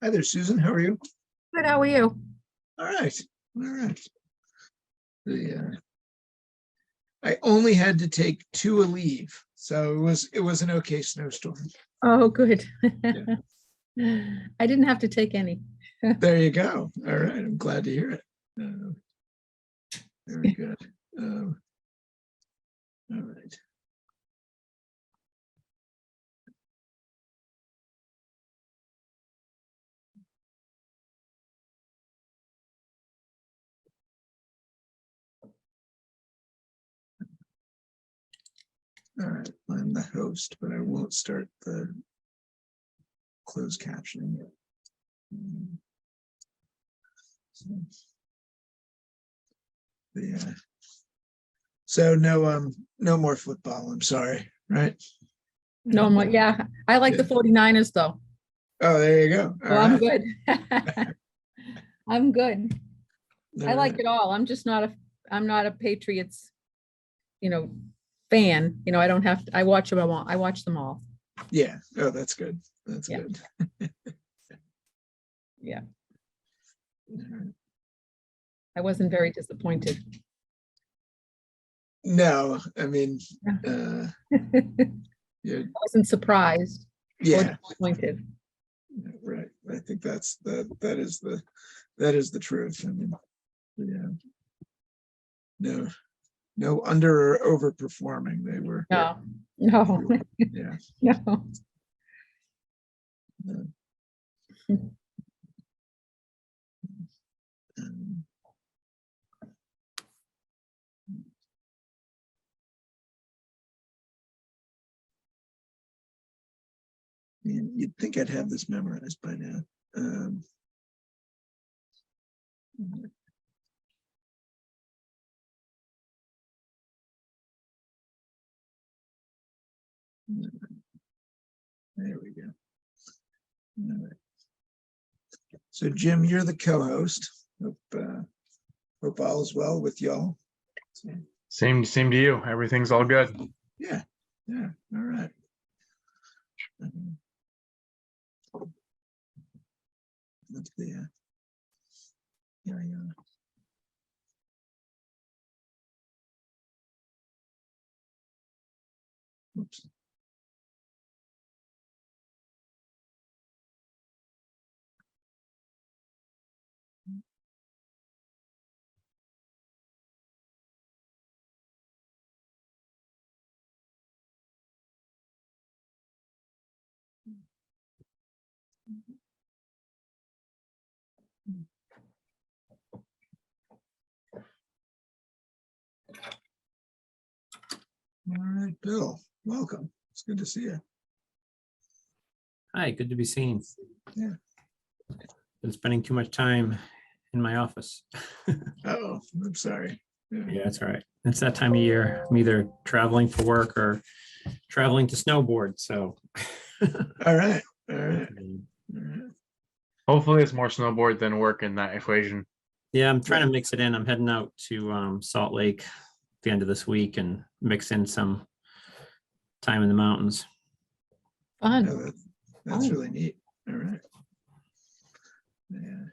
Hi there, Susan. How are you? Good, how are you? All right. All right. I only had to take 2 a leave, so it was an okay snowstorm. Oh, good. Yeah. I didn't have to take any. There you go. All right. I'm glad to hear it. Very good. All right. All right. I'm the host, but I won't start the closed captioning yet. Yeah. So no more football. I'm sorry. Right. No more, yeah, I like the 49ers though. Oh, there you go. All So I'm right. good. I'm good. All I like right. it all. I'm not a Patriots, fan. I don't have to, I watch them all. I watch them all. Yeah. Oh, that's good. That's Yeah. good. Yeah. All right. I wasn't very disappointed. No, I mean, I yeah, wasn't surprised or yeah, disappointed. right. I think that is the truth. I mean, yeah, no under or overperforming. They were, No, no, yeah. no. Um, you'd think I'd have this memorized by now. There we go. All right. So Jim, you're the co-host. Hope all is well with y'all. So, Same to you. Everything's all good. yeah. All right. That's the yeah. Oops. All right, Bill, welcome. It's good to see you. Hi, good to be seen. Yeah. Been spending too much time in my office. Oh, I'm sorry. Yeah, that's all right. It's that time of year. I'm either traveling for work or traveling to snowboard. So All right. All right. All right. Hopefully, it's more snowboard than work in that equation. yeah, I'm trying to mix it in. I'm heading out to Salt Lake at the end of this week and mix in some time in the mountains. No, Fun. that's Oh. really neat. All right. Yeah.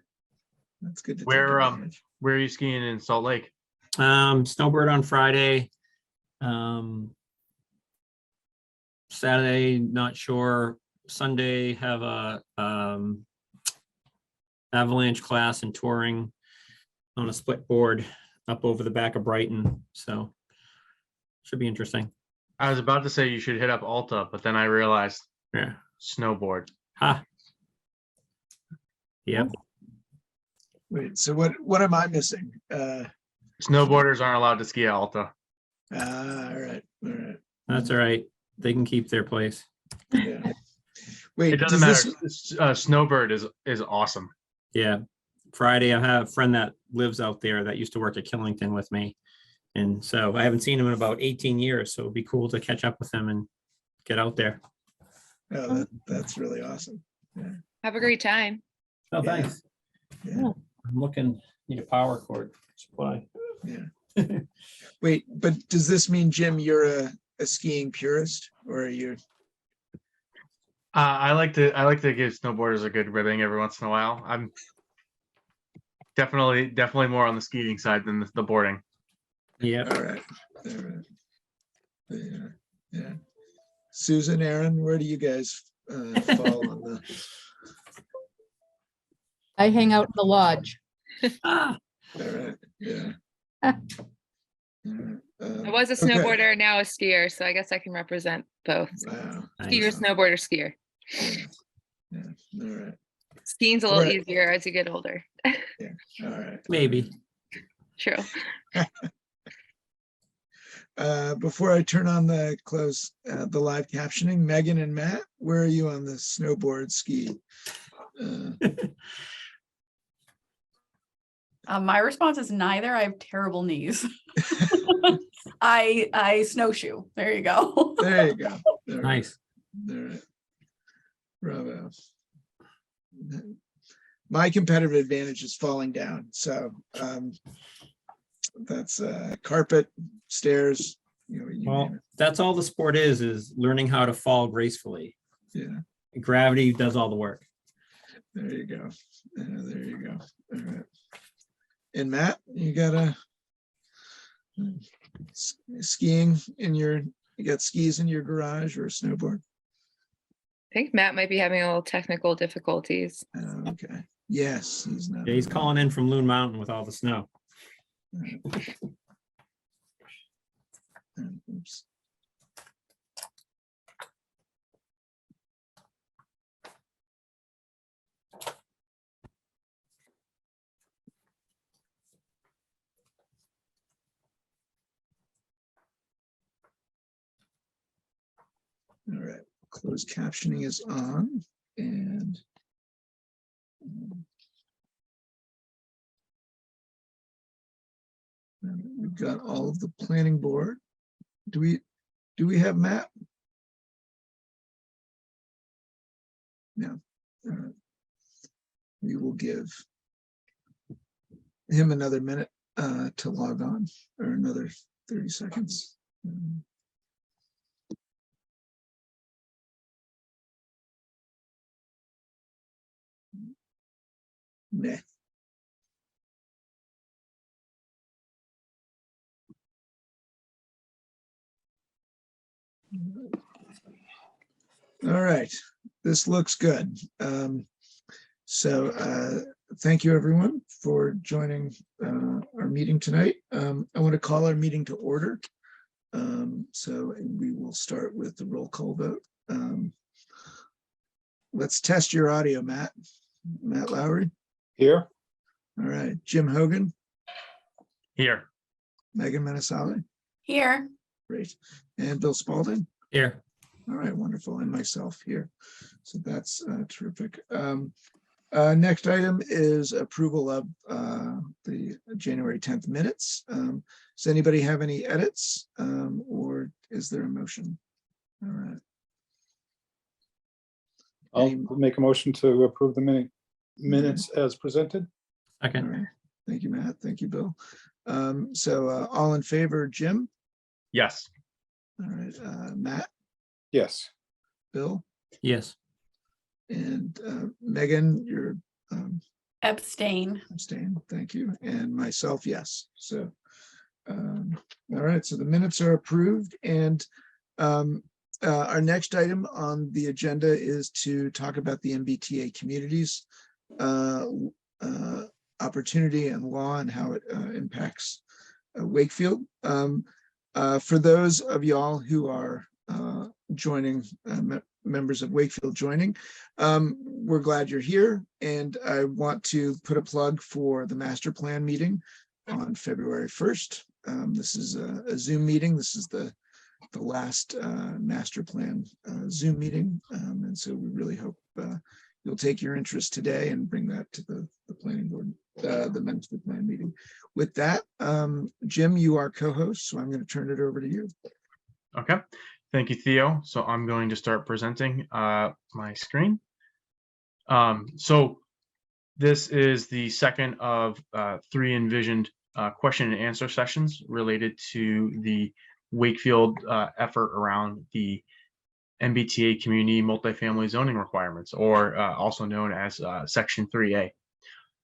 That's good to take Where advantage. where are you skiing in Salt Lake? Snowbird on Friday. Saturday, not sure. Sunday have a avalanche class and touring on a split board up over the back of Brighton. So should be interesting. I was about to say you should hit up Alta, but then I realized Yeah. snowboard. Ha. Yep. Wait, so what am I missing? Snowboarders aren't allowed to ski at Alta. All right. All right. That's all right. They can keep their place. Yeah. Wait, It doesn't does matter. this Snowbird is awesome. Yeah. Friday, I have a friend that lives out there that used to work at Killington with me. And so I haven't seen him in about 18 years. So it'd be cool to catch up with him and get out there. oh, that's really awesome. Yeah. Have a great time. Oh, Yeah. thanks. Yeah. I'm looking, need a power cord supply. Yeah. Wait, but does this mean, Jim, you're a skiing purist, or are you? I like to give snowboarders a good ribbing every once in a while. I'm definitely more on the skiing side than the boarding. Yeah. All right. All right. Yeah. Yeah. Susan, Aaron, where do you guys fall on the? I hang out in the lodge. Ah, All right. Yeah. Ah. All right, I was a okay. snowboarder, now a skier, so I guess I can represent both. Wow. Skier, nice. snowboarder, skier. Yeah. Yeah. All right. Skiing's a little Right. easier as you get older. All right. Maybe. True. Before I turn on the the live captioning, Megan and Matt, where are you on the snowboard ski? My response is neither. I have terrible knees. I snowshoe. There you go. There you go. All right. Nice. All right. Bravo. My competitive advantage is falling down. So that's carpet, stairs, you Well, name that's all the sport is learning how to fall gracefully. it. Yeah, Gravity does all the work. there you go. There you go. All right. And Matt, you got skiing you got skis in your garage or a snowboard? I think Matt might be having a little technical difficulties. Okay. Yes, he's not. Yeah, he's calling in from Loon Mountain with all the snow. Oops. All right, closed captioning is on and we've got all of the planning board. Do we have Matt? No. All right. We will give him another minute to log on, or another 30 seconds. Nah. All right, this looks good. So thank you everyone for joining our meeting tonight. I want to call our meeting to order. So we will start with the roll call vote. Let's test your audio, Matt. Matt Lowry. Here. All right, Jim Hogan, Here. Megan Menasale, Here. great, and Bill Spalding. Here. All right, wonderful, and myself here. So that's terrific. Next item is approval of the January 10th minutes. Does anybody have any edits or is there a motion? All right. I'll make a motion to approve the minutes as presented. All Second. right. Thank you, Matt. Thank you, Bill. So all in favor, Jim? Yes. All right, Matt, Yes. Bill, Yes. and Megan, you're Abstain. abstain. Thank you. And myself, yes. So, all right, so the minutes are approved and our next item on the agenda is to talk about the MBTA communities opportunity and law and how it impacts Wakefield. For those of y'all who are joining, members of Wakefield joining, we're glad you're here. And I want to put a plug for the master plan meeting on February 1st. This is a Zoom meeting. This is the last master plan Zoom meeting. And so we really hope you'll take your interest today and bring that to the planning board, the master plan meeting. With that, Jim, you are co-host, so I'm going to turn it over to you. Okay. Thank you, Theo. So I'm going to start presenting my screen. So this is the second of 3 envisioned question and answer sessions related to the Wakefield effort around the MBTA community multifamily zoning requirements, or also known as Section 3A.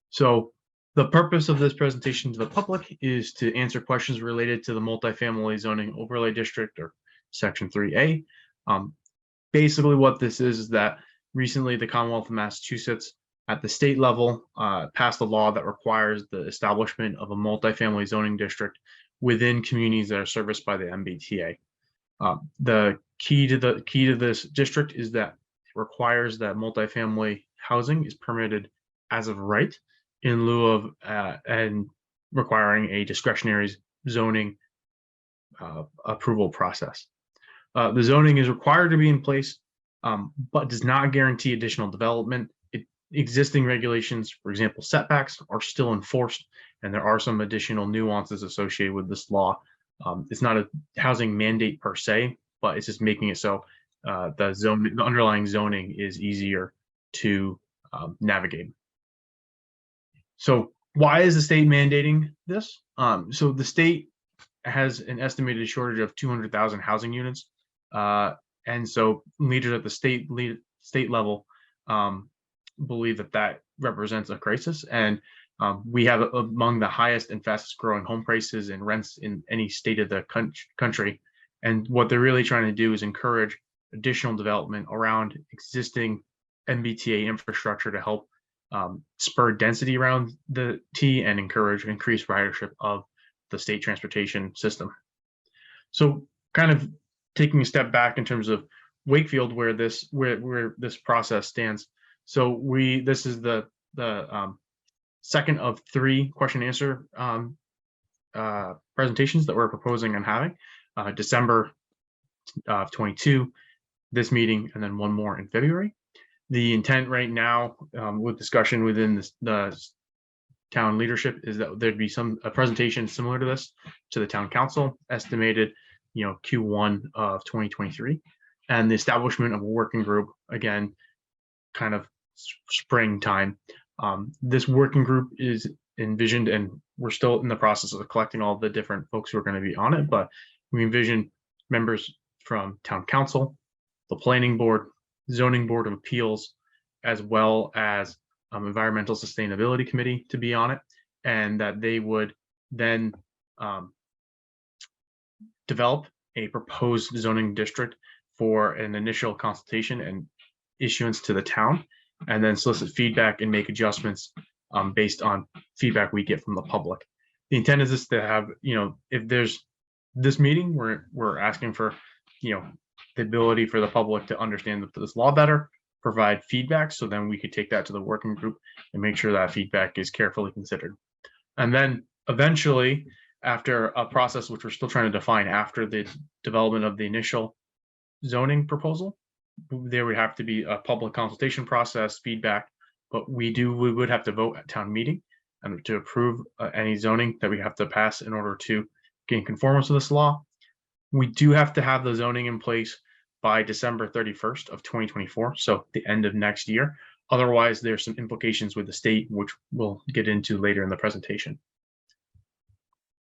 So the purpose of this presentation to the public is to answer questions related to the multifamily zoning overlay district, or Section 3A. Basically what this is that recently the Commonwealth of Massachusetts at the state level passed a law that requires the establishment of a multifamily zoning district within communities that are serviced by the MBTA. The key to this district is that it requires that multifamily housing is permitted as of right, in lieu of and requiring a discretionary zoning approval process. The zoning is required to be in place, but does not guarantee additional development. Existing regulations, for example, setbacks, are still enforced, and there are some additional nuances associated with this law. It's not a housing mandate per se, but it's just making it so the underlying zoning is easier to navigate. So why is the state mandating this? So the state has an estimated shortage of 200,000 housing units. And so leaders at the state level believe that represents a crisis. And we have among the highest and fastest growing home prices and rents in any state of the country. And what they're really trying to do is encourage additional development around existing MBTA infrastructure to help spur density around the T and encourage increased ridership of the state transportation system. So kind of taking a step back in terms of Wakefield, where this process stands. So this is the second of 3 question and answer presentations that we're proposing and having. December of 22, this meeting, and then one more in February. The intent right now, with discussion within the town leadership, is that there'd be a presentation similar to this to the town council, estimated, Q1 of 2023, and the establishment of a working group, again, kind of springtime. This working group is envisioned, and we're still in the process of collecting all the different folks who are going to be on it, but we envision members from town council, the planning board, zoning board of appeals, as well as environmental sustainability committee to be on it, and that they would then develop a proposed zoning district for an initial consultation and issuance to the town, and then solicit feedback and make adjustments based on feedback we get from the public. The intent is this to have, if there's this meeting, we're asking for, the ability for the public to understand this law better, provide feedback, so then we could take that to the working group and make sure that feedback is carefully considered. And then eventually, after a process which we're still trying to define after the development of the initial zoning proposal, there would have to be a public consultation process, feedback, but we would have to vote at town meeting and to approve any zoning that we have to pass in order to gain conformance with this law. We do have to have the zoning in place by December 31st of 2024, so the end of next year. Otherwise, there's some implications with the state, which we'll get into later in the presentation.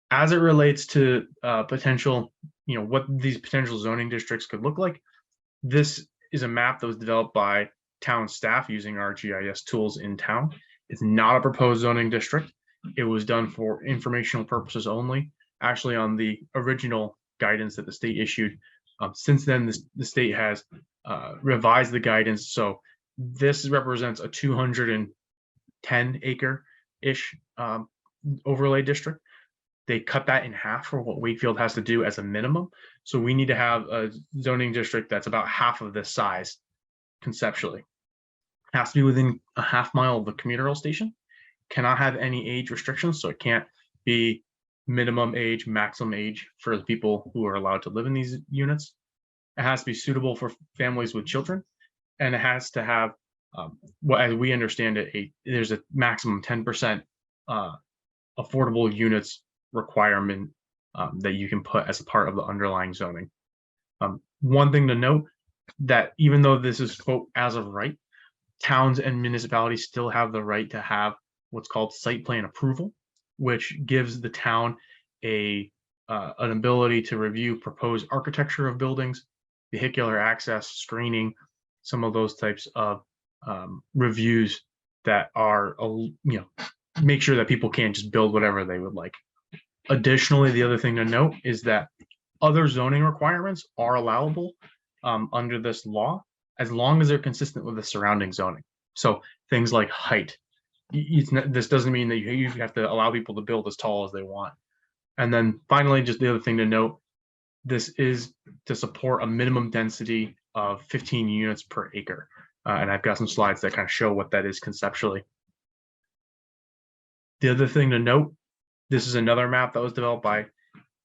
As it relates to potential, what these potential zoning districts could look like, this is a map that was developed by town staff using our GIS tools in town. It's not a proposed zoning district. It was done for informational purposes only. Actually, on the original guidance that the state issued, since then the state has revised the guidance. So this represents a 210 acre-ish overlay district. They cut that in half for what Wakefield has to do as a minimum. So we need to have a zoning district that's about half of this size conceptually. It has to be within a half mile of the commuter rail station. Cannot have any age restrictions, so it can't be minimum age, maximum age for the people who are allowed to live in these units. It has to be suitable for families with children, and it has to have, as we understand it, there's a maximum 10% affordable units requirement that you can put as a part of the underlying zoning. One thing to note, that even though this is quote as of right, towns and municipalities still have the right to have what's called site plan approval, which gives the town an ability to review proposed architecture of buildings vehicular access, screening, some of those types of reviews that are, make sure that people can't just build whatever they would like. Additionally, the other thing to note is that other zoning requirements are allowable under this law, as long as they're consistent with the surrounding zoning. So things like height. This doesn't mean that you have to allow people to build as tall as they want. And then finally, just the other thing to note, this is to support a minimum density of 15 units per acre. And I've got some slides that kind of show what that is conceptually. The other thing to note, this is another map that was developed by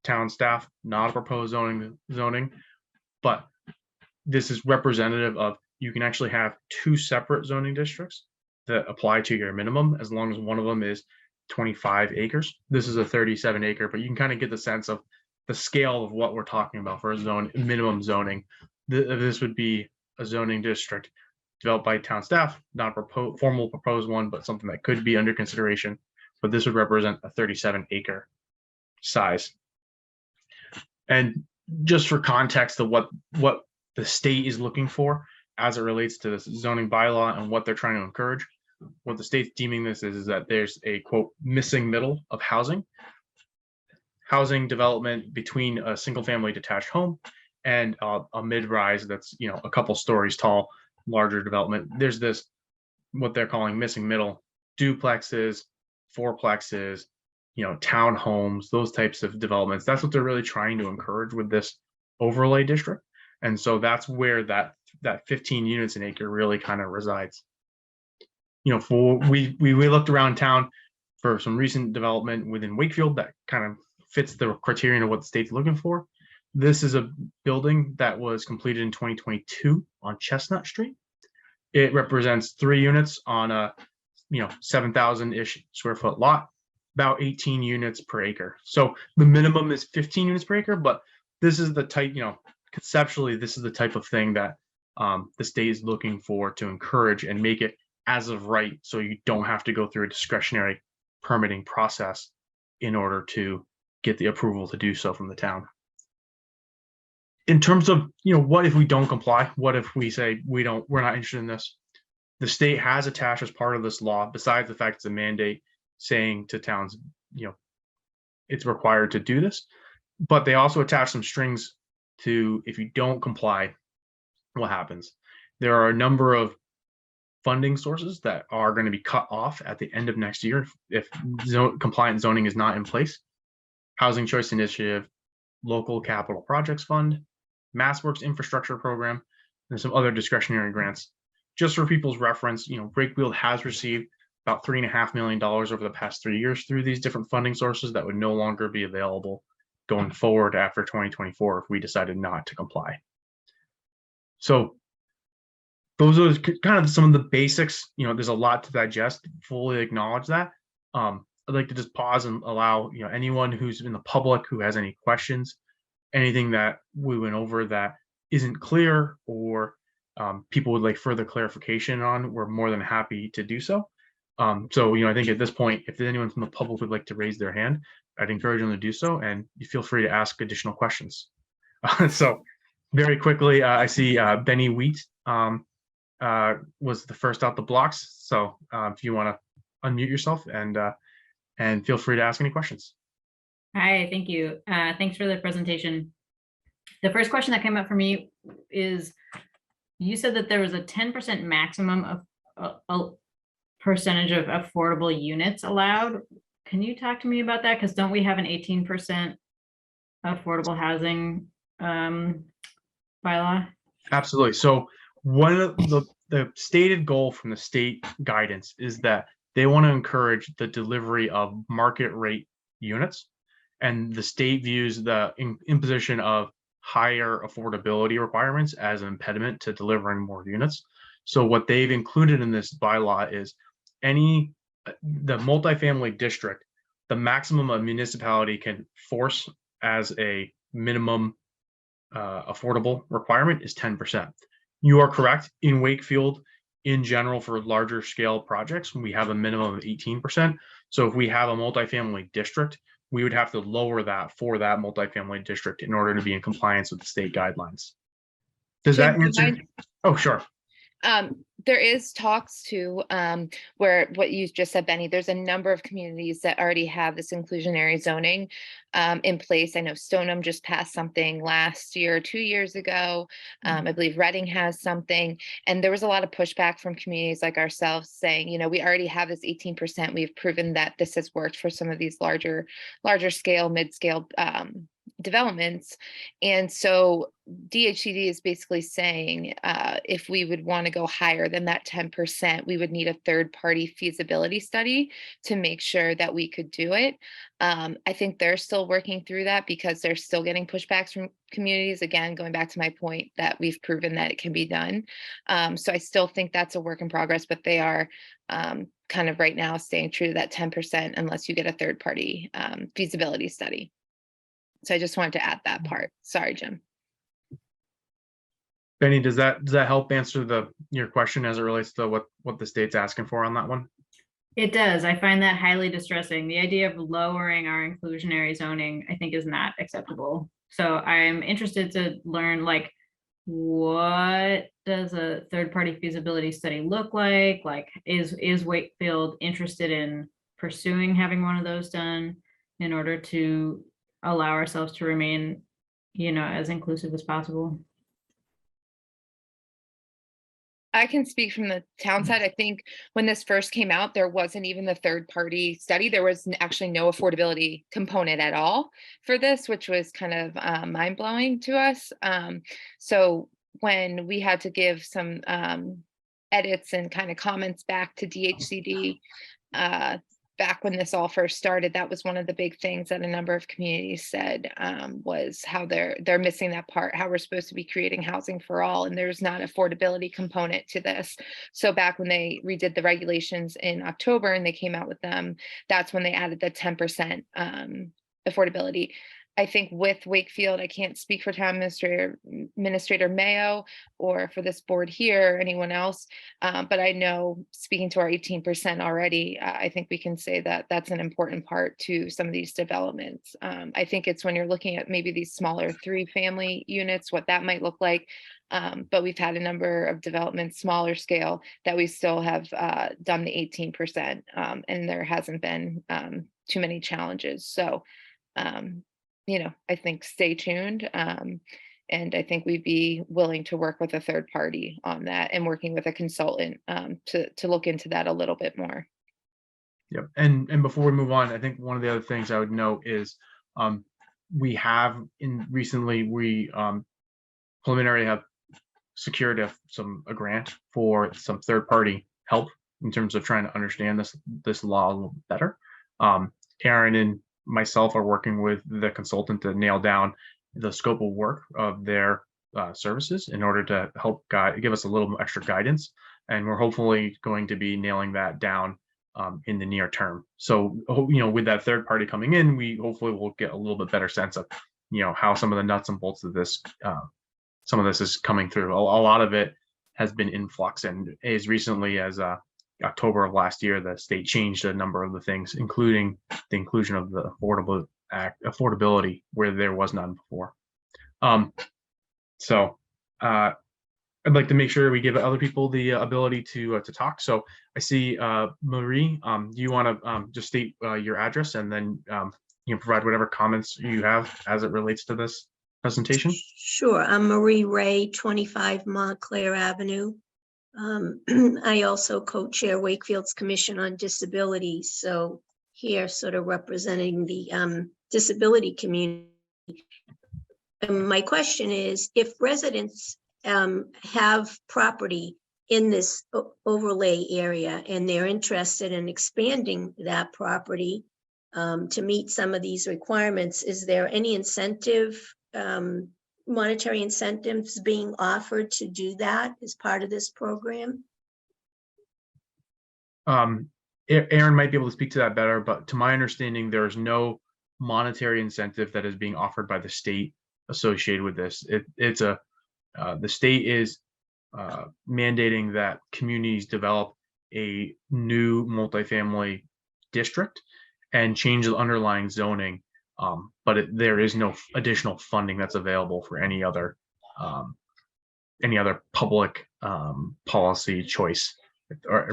town staff, not a proposed zoning, but this is representative of, you can actually have two separate zoning districts that apply to your minimum, as long as one of them is 25 acres. This is a 37 acre, but you can kind of get the sense of the scale of what we're talking about for a minimum zoning. This would be a zoning district developed by town staff, not a formal proposed one, but something that could be under consideration. But this would represent a 37 acre size. And just for context of what the state is looking for as it relates to this zoning bylaw and what they're trying to encourage, what the state's deeming this is that there's a quote missing middle of housing development between a single family detached home and a mid-rise that's a couple stories tall, larger development. There's this what they're calling missing middle, duplexes, fourplexes, townhomes, those types of developments. That's what they're really trying to encourage with this overlay district. And so that's where that 15 units an acre really kind of resides. We looked around town for some recent development within Wakefield that kind of fits the criterion of what the state's looking for. This is a building that was completed in 2022 on Chestnut Street. It represents 3 units on a 7,000-ish square foot lot, about 18 units per acre. So the minimum is 15 units per acre, but this is the type, conceptually, this is the type of thing that the state is looking for to encourage and make it as of right, so you don't have to go through a discretionary permitting process in order to get the approval to do so from the town. In terms of, what if we don't comply? What if we say we're not interested in this? The state has attached as part of this law, besides the fact it's a mandate saying to towns, it's required to do this, but they also attach some strings to, if you don't comply, what happens. There are a number of funding sources that are going to be cut off at the end of next year if compliant zoning is not in place. Housing Choice Initiative, Local Capital Projects Fund, MassWorks Infrastructure Program, and some other discretionary grants. Just for people's reference, Wakefield has received about $3.5 million over the past 3 years through these different funding sources that would no longer be available going forward after 2024 if we decided not to comply. So those are kind of some of the basics. There's a lot to digest, fully acknowledge that. I'd like to just pause and allow anyone who's in the public who has any questions, anything that we went over that isn't clear, or people would like further clarification on, we're more than happy to do so. So I think at this point, if anyone from the public would like to raise their hand, I'd encourage them to do so, and you feel free to ask additional questions. So very quickly, I see Benny Wheat was the first out the blocks. So if you want to unmute yourself and feel free to ask any questions. Hi, thank you. Thanks for the presentation. The first question that came up for me is, you said that there was a 10% maximum of a percentage of affordable units allowed. Can you talk to me about that? Because don't we have an 18% affordable housing bylaw? Absolutely. So one of the stated goal from the state guidance is that they want to encourage the delivery of market rate units, and the state views the imposition of higher affordability requirements as an impediment to delivering more units. So what they've included in this bylaw is the multifamily district, the maximum a municipality can force as a minimum affordable requirement is 10%. You are correct. In Wakefield, in general, for larger scale projects, we have a minimum of 18%. So if we have a multifamily district, we would have to lower that for that multifamily district in order to be in compliance with the state guidelines. Does that Jim, do you answer? mind? Oh, sure. There is talks too, where what you just said, Benny, there's a number of communities that already have this inclusionary zoning in place. I know Stoneham just passed something last year, 2 years ago. I believe Reading has something. And there was a lot of pushback from communities like ourselves saying, we already have this 18%. We've proven that this has worked for some of these larger scale, mid-scale developments. And so DHCD is basically saying if we would want to go higher than that 10%, we would need a third-party feasibility study to make sure that we could do it. I think they're still working through that because they're still getting pushbacks from communities. Again, going back to my point that we've proven that it can be done. So I still think that's a work in progress, but they are kind of right now staying true to that 10% unless you get a third-party feasibility study. So I just wanted to add that part. Sorry, Jim. Benny, does that help answer your question as it relates to what the state's asking for on that one? It does. I find that highly distressing. The idea of lowering our inclusionary zoning, I think, is not acceptable. So I'm interested to learn, like, what does a third-party feasibility study look like? Like, is Wakefield interested in pursuing having one of those done in order to allow ourselves to remain, as inclusive as possible? I can speak from the town side. I think when this first came out, there wasn't even the third party study. There was actually no affordability component at all for this, which was kind of mind blowing to us. So when we had to give some edits and kind of comments back to DHCD, back when this all first started, that was one of the big things that a number of communities said was how they're missing that part, how we're supposed to be creating housing for all, and there's not affordability component to this. So back when they redid the regulations in October and they came out with them, that's when they added the 10% affordability. I think with Wakefield, I can't speak for town administrator Mayo or for this board here, anyone else, but I know speaking to our 18% already, I think we can say that that's an important part to some of these developments. I think it's when you're looking at maybe these smaller 3-family units, what that might look like. But we've had a number of developments, smaller scale, that we still have done the 18%, and there hasn't been too many challenges. So, I think stay tuned. And I think we'd be willing to work with a third party on that and working with a consultant to look into that a little bit more. Yep. And before we move on, I think one of the other things I would note is we have preliminary have secured a grant for some third party help in terms of trying to understand this law a little better. Aaron and myself are working with the consultant to nail down the scope of work of their services in order to help give us a little extra guidance. And we're hopefully going to be nailing that down in the near term. So, with that third party coming in, we hopefully will get a little bit better sense of, how some of the nuts and bolts of this, some of this is coming through. A lot of it has been in flux, and as recently as October of last year, the state changed a number of the things, including the inclusion of the affordability where there was none before. So I'd like to make sure we give other people the ability to talk. So I see Marie. Do you want to just state your address and then provide whatever comments you have as it relates to this presentation? Sure. I'm Marie Ray, 25 Montclair Avenue. I also co-chair Wakefield's Commission on Disability. So here sort of representing the disability community. My question is, if residents have property in this overlay area and they're interested in expanding that property to meet some of these requirements, is there any incentive, monetary incentives being offered to do that as part of this program? Aaron might be able to speak to that better, but to my understanding, there is no monetary incentive that is being offered by the state associated with this. The state is mandating that communities develop a new multifamily district and change the underlying zoning. But there is no additional funding that's available for any other any other public policy choice, or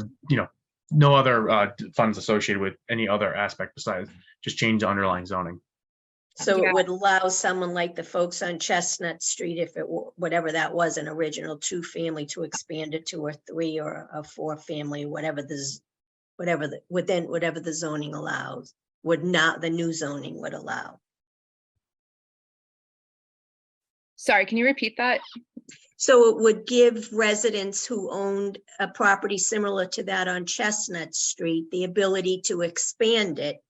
no other funds associated with any other aspect besides just change the underlying zoning. So Yeah. it would allow someone like the folks on Chestnut Street, if it were, whatever that was, an original 2-family, to expand it to a 3 or a 4-family, whatever whatever the zoning allows, would not, the new zoning would allow. Sorry, can you repeat that? So it would give residents who owned a property similar to that on Chestnut Street the ability to expand it,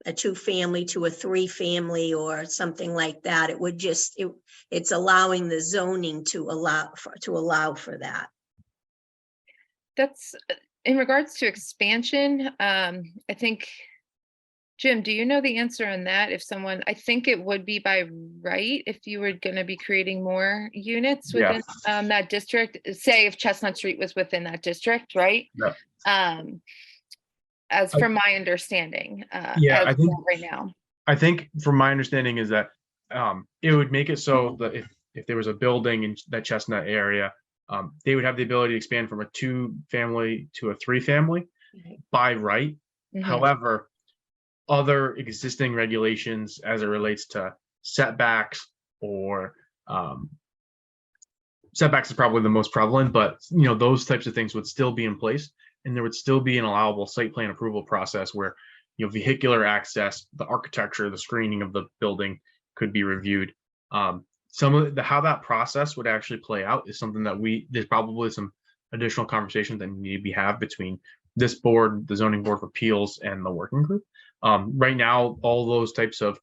a 2-family to a 3-family or something like that. It would just, it's allowing the zoning to allow for that. That's in regards to expansion. I think, Jim, do you know the answer on that? If someone, I think it would be by right if you were going to be creating more units within that district. Say if Chestnut Street was within that district, right? Yeah. As from my understanding, Yeah, as I think right now. I think from my understanding is that it would make it so that if there was a building in that Chestnut area, they would have the ability to expand from a 2-family to a 3-family by right. Mhm. However, other existing regulations as it relates to setbacks or setbacks is probably the most prevalent, but those types of things would still be in place, and there would still be an allowable site plan approval process where vehicular access, the architecture, the screening of the building could be reviewed. Some of how that process would actually play out is something that there's probably some additional conversations that need to be had between this board, the Zoning Board of Appeals, and the working group. Right now, all those types of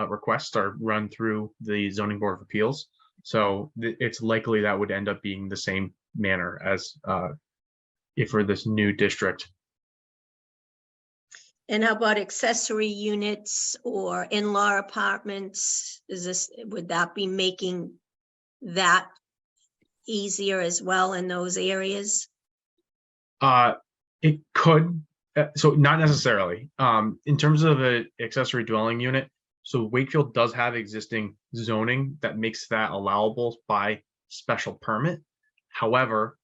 requests are run through the Zoning Board of Appeals. So it's likely that would end up being the same manner as if for this new district. And how about accessory units or in-law apartments? Would that be making that easier as well in those areas? It could, so not necessarily. In terms of an accessory dwelling unit, so Wakefield does have existing zoning that makes that allowable by special permit. However,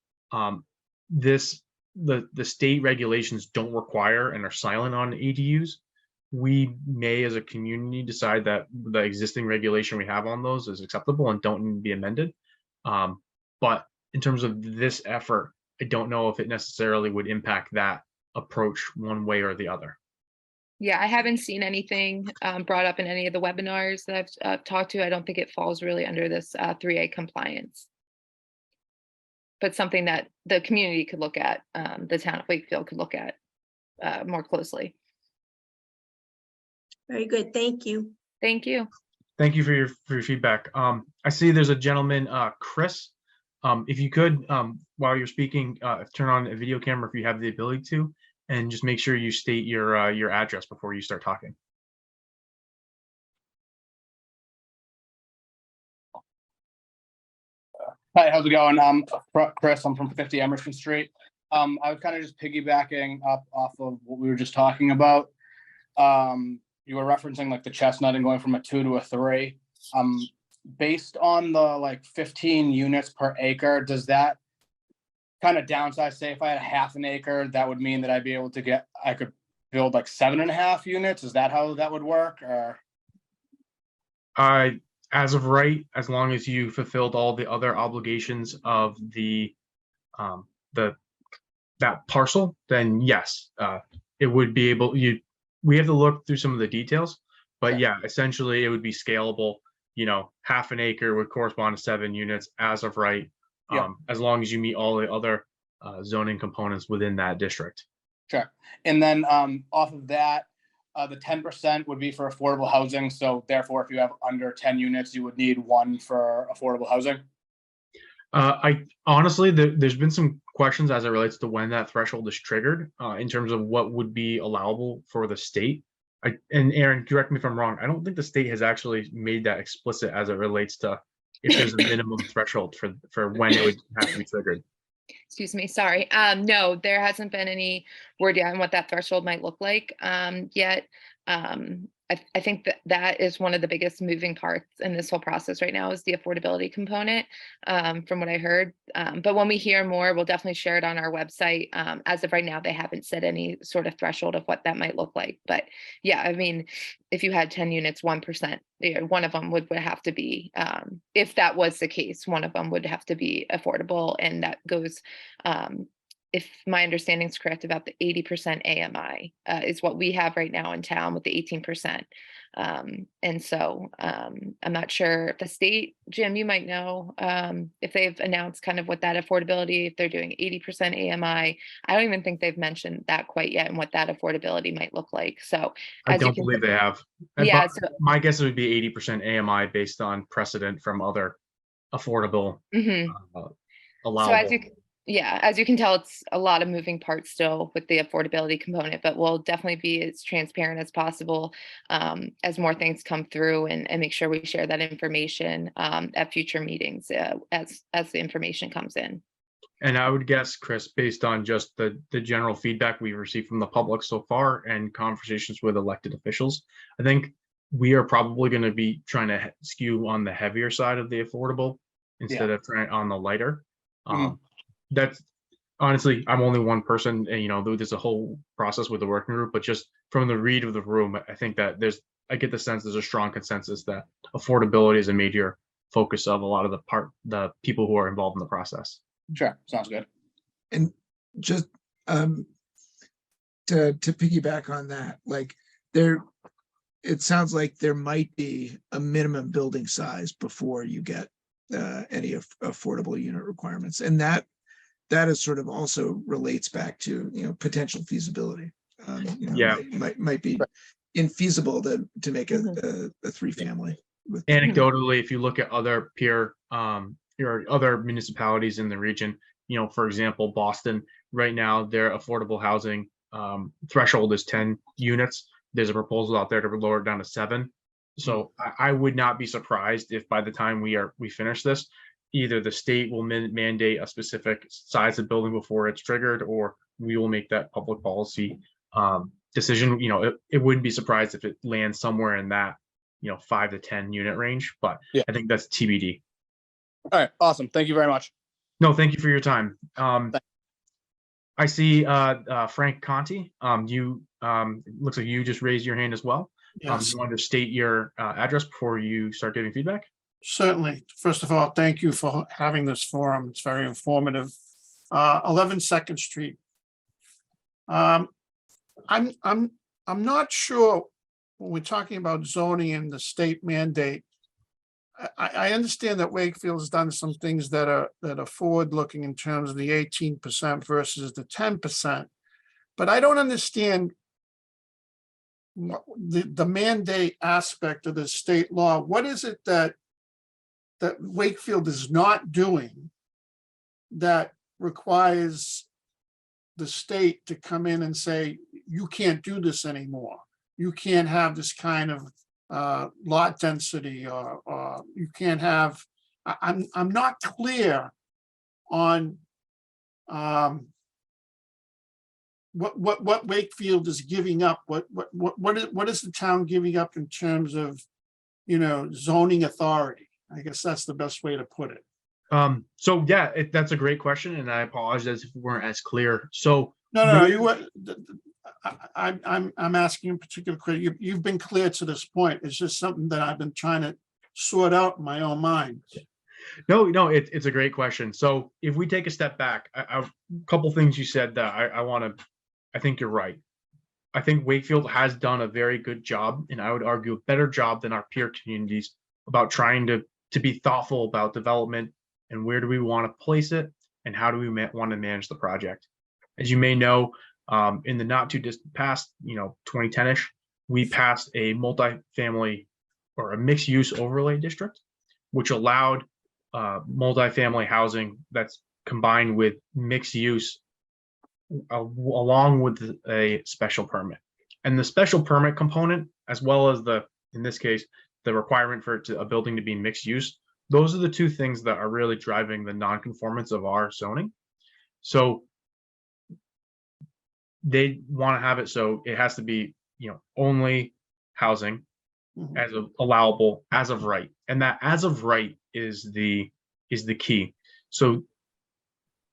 the state regulations don't require and are silent on ADUs. We may, as a community, decide that the existing regulation we have on those is acceptable and don't need to be amended. But in terms of this effort, I don't know if it necessarily would impact that approach one way or the other. Yeah, I haven't seen anything brought up in any of the webinars that I've talked to. I don't think it falls really under this 3A compliance. But something that the community could look at, the town of Wakefield could look at more closely. Very good, thank you. Thank you. Thank you for your feedback. I see there's a gentleman, Chris. If you could, while you're speaking, turn on a video camera if you have the ability to, and just make sure you state your address before you start talking. Hi, how's it going? Chris, I'm from 50 Emerson Street. I was kind of just piggybacking up off of what we were just talking about. You were referencing like the Chestnut and going from a 2 to a 3. Based on the 15 units per acre, does that kind of downsize? Say if I had a half an acre, that would mean that I could build 7.5 units. Is that how that would work? Or as of right, as long as you fulfilled all the other obligations of that parcel, then yes, it would be able. We have to look through some of the details, but yeah, essentially it would be scalable. Half an acre would correspond to 7 units as of right, as long as you meet all the other zoning components within that district. Sure. And then off of that, the 10% would be for affordable housing. So therefore, if you have under 10 units, you would need 1 for affordable housing. I honestly, there's been some questions as it relates to when that threshold is triggered in terms of what would be allowable for the state. And Aaron, correct me if I'm wrong. I don't think the state has actually made that explicit as it relates to if there's a minimum threshold for when it would have to be triggered. Excuse me, sorry. No, there hasn't been any word yet on what that threshold might look like yet. I I think that that is one of the biggest moving parts in this whole process right now is the affordability component, from what I heard. But when we hear more, we'll definitely share it on our website. As of right now, they haven't set any sort of threshold of what that might look like. But yeah, I mean, if you had 10 units, 1%, one of them would have to be, if that was the case, one of them would have to be affordable. And that goes, if my understanding is correct, about the 80% AMI is what we have right now in town with the 18%. And so I'm not sure if the state, Jim, you might know if they've announced kind of what that affordability, if they're doing 80% AMI. I don't even think they've mentioned that quite yet and what that affordability might look like. So I as you don't can, believe they have. yeah, But my guess it would be 80% AMI based on precedent from other affordable mhm. So allowable. as you can tell, it's a lot of moving parts still with the affordability component, but we'll definitely be as transparent as possible as more things come through and make sure we share that information at future meetings as the information comes in. And I would guess, Chris, based on just the general feedback we've received from the public so far and conversations with elected officials, I think we are probably going to be trying to skew on the heavier side of the affordable instead of trying on the lighter. That's honestly, I'm only one person, and there's a whole process with the working group, but just from the read of the room, I think that I get the sense there's a strong consensus that affordability is a major focus of a lot of the people who are involved in the process. Sure, sounds good. And just to piggyback on that, like it sounds like there might be a minimum building size before you get any affordable unit requirements, and that is sort of also relates back to potential feasibility. Yeah. might be infeasible to make a 3-family. With Anecdotally, if you look at other peer or other municipalities in the region, for example, Boston, right now their affordable housing threshold is 10 units. There's a proposal out there to lower it down to 7. So I would not be surprised if by the time we finish this, either the state will mandate a specific size of building before it's triggered, or we will make that public policy decision. It wouldn't be surprised if it lands somewhere in that 5 to 10 unit range, but I think that's TBD. All right, awesome. Thank you very much. No, thank you for your time. I see Frank Conti. You looks like you just raised your hand as well. Yes, You want to state your address before you start giving feedback? certainly. First of all, thank you for having this forum. It's very informative. 11 Second Street. I'm not sure when we're talking about zoning and the state mandate. I understand that Wakefield has done some things that are forward-looking in terms of the 18% versus the 10%, but I don't understand the mandate aspect of the state law. What is it that Wakefield is not doing that requires the state to come in and say, you can't do this anymore? You can't have this kind of lot density, or you can't have. I'm not clear on what Wakefield is giving up. What is the town giving up in terms of zoning authority? I guess that's the best way to put it. So yeah, that's a great question, and I apologize if we weren't as clear. So No, you were. I'm asking in particular. You've been clear to this point. It's just something that I've been trying to sort out in my own mind. No, it's a great question. So if we take a step back, a couple things you said that I think you're right. I think Wakefield has done a very good job, and I would argue a better job than our peer communities about trying to be thoughtful about development and where do we want to place it and how do we want to manage the project. As you may know, in the not too distant past, 2010-ish, we passed a multifamily or a mixed use overlay district, which allowed multifamily housing that's combined with mixed use along with a special permit. And the special permit component, as well as in this case, the requirement for a building to be mixed use, those are the two things that are really driving the nonconformance of our zoning. So they want to have it so it has to be only housing Mhm. as of allowable as of right. And that as of right is the key. So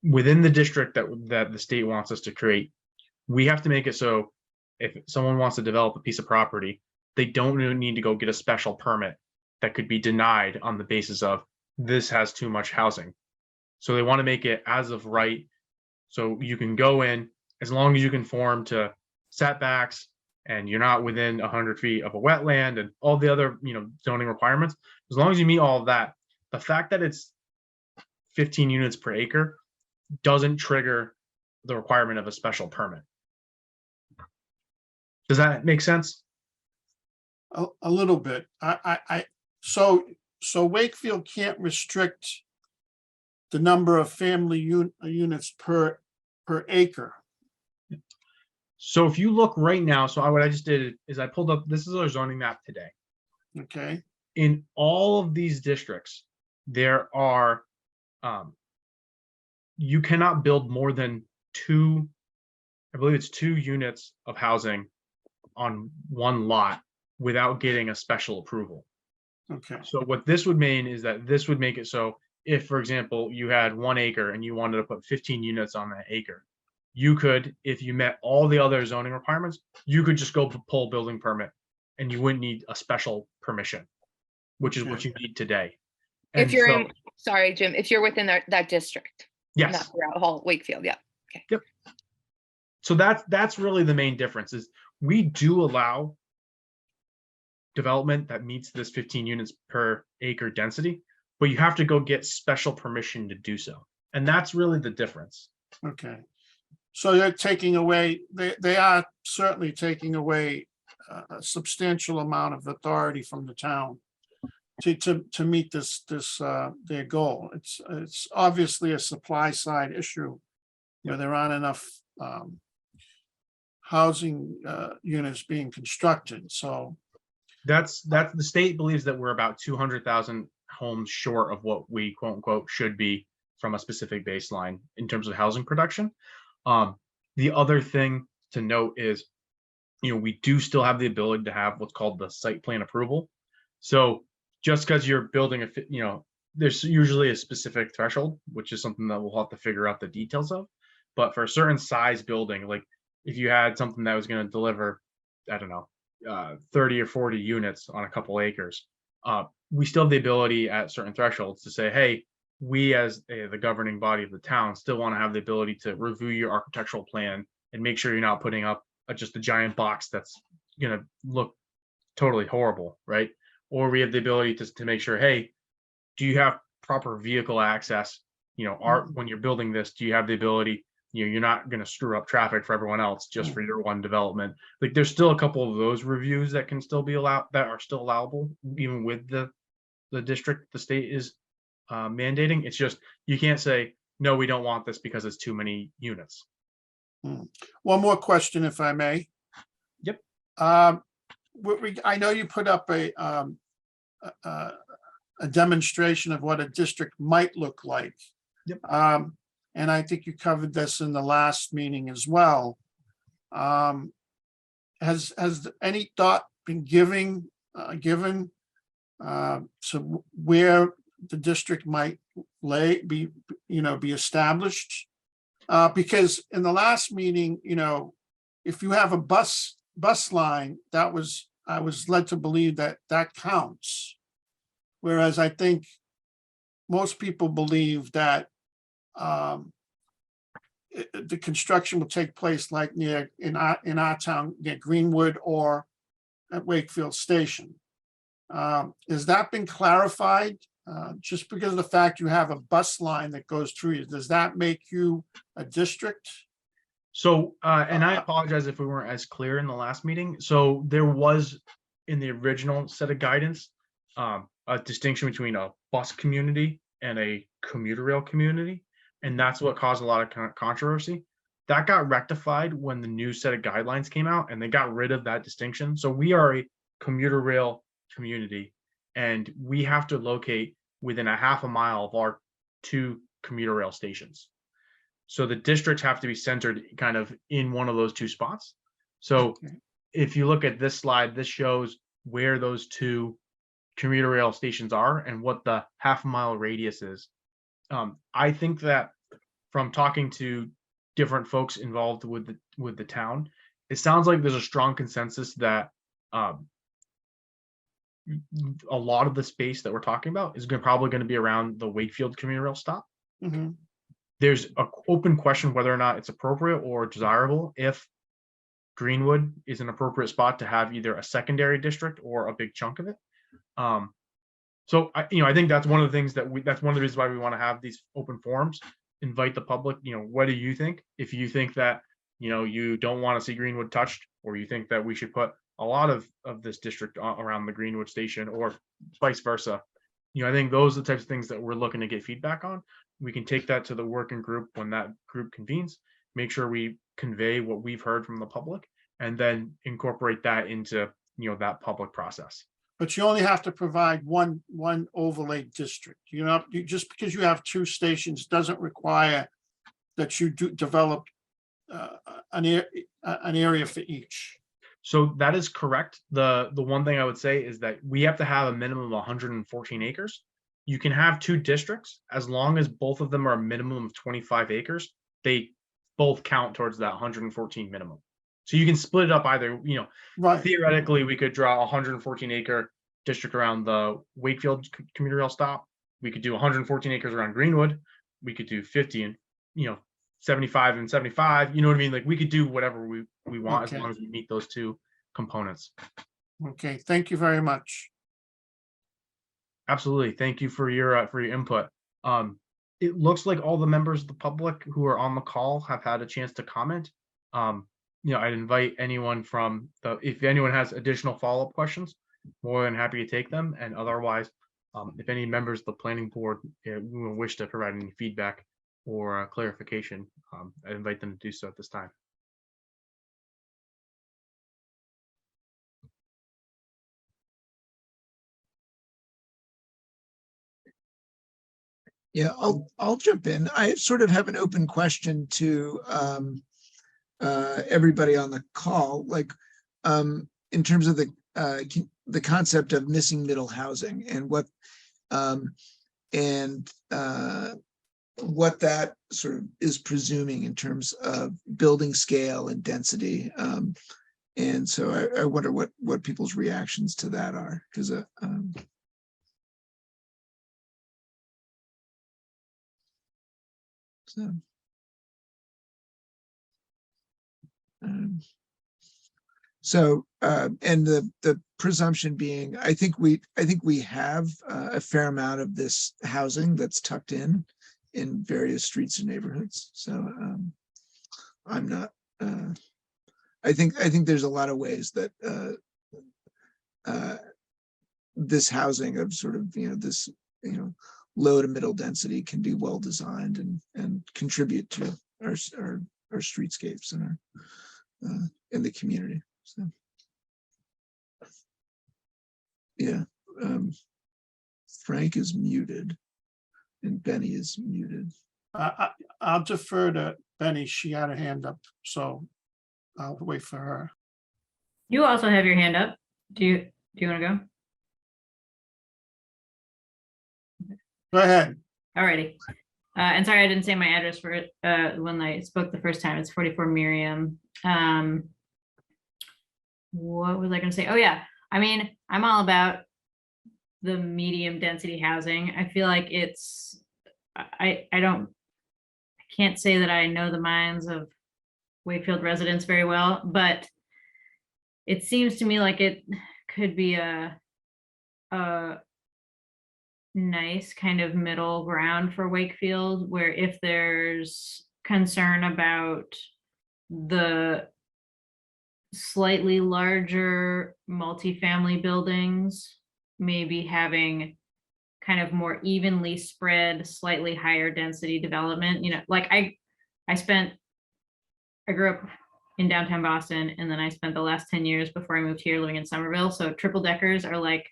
within the district that the state wants us to create, we have to make it so if someone wants to develop a piece of property, they don't need to go get a special permit that could be denied on the basis of this has too much housing. So they want to make it as of right. So you can go in as long as you conform to setbacks and you're not within 100 feet of a wetland and all the other, zoning requirements. As long as you meet all of that, the fact that it's 15 units per acre doesn't trigger the requirement of a special permit. Does that make sense? A little bit. So Wakefield can't restrict the number of family units per acre. So if you look right now, what I just did is I pulled up, this is our zoning map today. Okay, In all of these districts, there are, you cannot build more than two, I believe it's 2 units of housing on one lot without getting a special approval. okay, So what this would mean is that this would make it so if, for example, you had 1 acre and you wanted to put 15 units on that acre, you could, if you met all the other zoning requirements, you could just go pull a building permit and you wouldn't need a special permission, which is what you need today. If And you're so, in, sorry, Jim, if you're within that district, not yes, throughout whole Wakefield, yeah. so that's really the main difference is we do allow development that meets this 15 units per acre density, but you have to go get special permission to do so. And that's really the difference. okay. So they're taking away, they are certainly taking away a substantial amount of authority from the town to meet their goal. It's obviously a supply side issue where there aren't enough housing units being constructed, so. That's the state believes that we're about 200,000 homes short of what we quote unquote should be from a specific baseline in terms of housing production. The other thing to note is, we do still have the ability to have what's called the site plan approval. So just because you're building there's usually a specific threshold, which is something that we'll have to figure out the details of. But for a certain size building, like if you had something that was going to deliver, I don't know, 30 or 40 units on a couple acres, we still have the ability at certain thresholds to say, hey, we as the governing body of the town still want to have the ability to review your architectural plan and make sure you're not putting up just a giant box that's going to look totally horrible, right? Or we have the ability to make sure, hey, do you have proper vehicle access? When you're building this, do you have the ability, you're not going to screw up traffic for everyone else just for your one development. Like there's still a couple of those reviews that can still be allowed, that are still allowable, even with the district, the state is mandating. It's just, you can't say, no, we don't want this because it's too many units. One more question, if I may. Yep. I know you put up a demonstration of what a district might look like. Yep. And I think you covered this in the last meeting as well. Has any thought been given to where the district might be established? Because in the last meeting, if you have a bus line, I was led to believe that counts. Whereas I think most people believe that the construction will take place like in our town, near Greenwood or at Wakefield Station. Has that been clarified? Just because of the fact you have a bus line that goes through you, does that make you a district? So, and I apologize if we weren't as clear in the last meeting. So there was in the original set of guidance, a distinction between a bus community and a commuter rail community. And that's what caused a lot of controversy. That got rectified when the new set of guidelines came out and they got rid of that distinction. So we are a commuter rail community and we have to locate within a half a mile of our 2 commuter rail stations. So the districts have to be centered kind of in one of those 2 spots. So if you look at this slide, this shows where those two commuter rail stations are and what the half-mile radius is. I think that from talking to different folks involved with the town, it sounds like there's a strong consensus that a lot of the space that we're talking about is probably going to be around the Wakefield commuter rail stop. Mhm. There's an open question whether or not it's appropriate or desirable if Greenwood is an appropriate spot to have either a secondary district or a big chunk of it. So I think that's one of the things that's one of the reasons why we want to have these open forums, invite the public. What do you think? If you think that, you don't want to see Greenwood touched, or you think that we should put a lot of this district around the Greenwood station, or vice versa. I think those are the types of things that we're looking to get feedback on. We can take that to the working group when that group convenes, make sure we convey what we've heard from the public, and then incorporate that into, that public process. But you only have to provide one overlay district. Just because you have two stations doesn't require that you develop an area for each. So that is correct. The one thing I would say is that we have to have a minimum of 114 acres. You can have two districts as long as both of them are a minimum of 25 acres. They both count towards that 114 minimum. So you can split it up either, Right. theoretically, we could draw a 114 acre district around the Wakefield commuter rail stop. We could do 114 acres around Greenwood. We could do 50 and, 75 and 75. You know what I mean? Like, we could do whatever we want Okay. as long as we meet those two components. Okay, thank you very much. Absolutely. Thank you for your input. It looks like all the members of the public who are on the call have had a chance to comment. I'd invite anyone if anyone has additional follow-up questions, more than happy to take them. And otherwise, if any members of the planning board wish to provide any feedback or clarification, I invite them to do so at this time. Yeah, I'll jump in. I sort of have an open question to everybody on the call, like in terms of the concept of missing middle housing and what that sort of is presuming in terms of building scale and density. And so I wonder what people's reactions to that are, because and the presumption being, I think we have a fair amount of this housing that's tucked in various streets and neighborhoods. So I'm not. I think there's a lot of ways that this housing of sort of this low to middle density can be well designed and contribute to our streetscapes and our in the community. So yeah, Frank is muted and Benny is muted. I'll defer to Benny. She had a hand up, so I'll wait for her. You also have your hand up. Do you want to go? Go ahead. Alrighty. And sorry, I didn't say my address for it when I spoke the first time. It's 44 Miriam. What was I going to say? Oh yeah. I mean, I'm all about the medium density housing. I feel like I can't say that I know the minds of Wakefield residents very well, but it seems to me like it could be a nice kind of middle ground for Wakefield, where if there's concern about the slightly larger multifamily buildings, maybe having kind of more evenly spread, slightly higher density development. Like I grew up in downtown Boston, and then I spent the last 10 years before I moved here living in Somerville. So triple deckers are like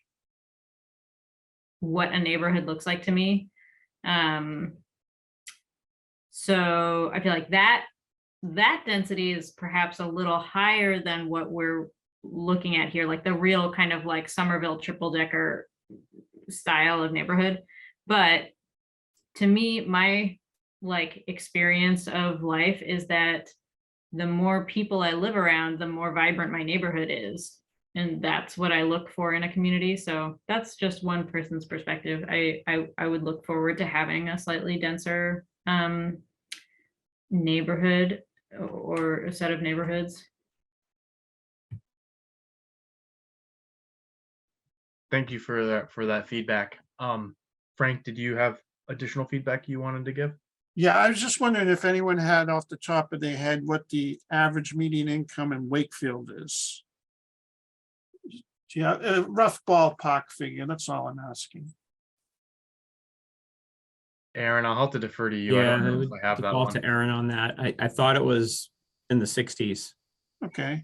what a neighborhood looks like to me. So I feel like that density is perhaps a little higher than what we're looking at here, like the real kind of like Somerville triple decker style of neighborhood. But to me, my like experience of life is that the more people I live around, the more vibrant my neighborhood is. And that's what I look for in a community. So that's just one person's perspective. I would look forward to having a slightly denser neighborhood or a set of neighborhoods. Thank you for that feedback. Frank, did you have additional feedback you wanted to give? Yeah, I was just wondering if anyone had off the top of their head what the average median income in Wakefield is. Yeah, a rough ballpark figure, that's all I'm asking. Aaron, I'll have to defer to you. I Yeah, don't I know would if I have that default one. to Aaron on that. I thought it was in the 60s, Okay,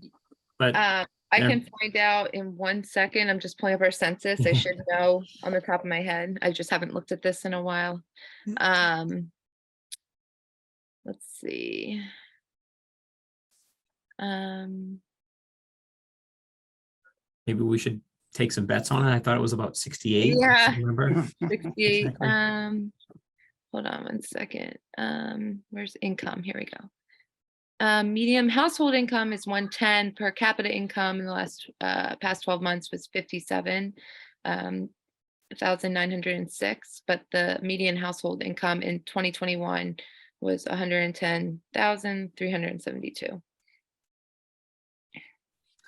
but I Yeah. can find out in 1 second. I'm just pulling up our census. I should know on the top of my head. I just haven't looked at this in a while. Let's see. maybe we should take some bets on it. I thought it was about 68. Yeah. Remember? 68. Exactly. Hold on 1 second. Where's income? Here we go. Medium household income is 110. Per capita income in the last past 12 months was 57,906, but the median household income in 2021 was 110,372.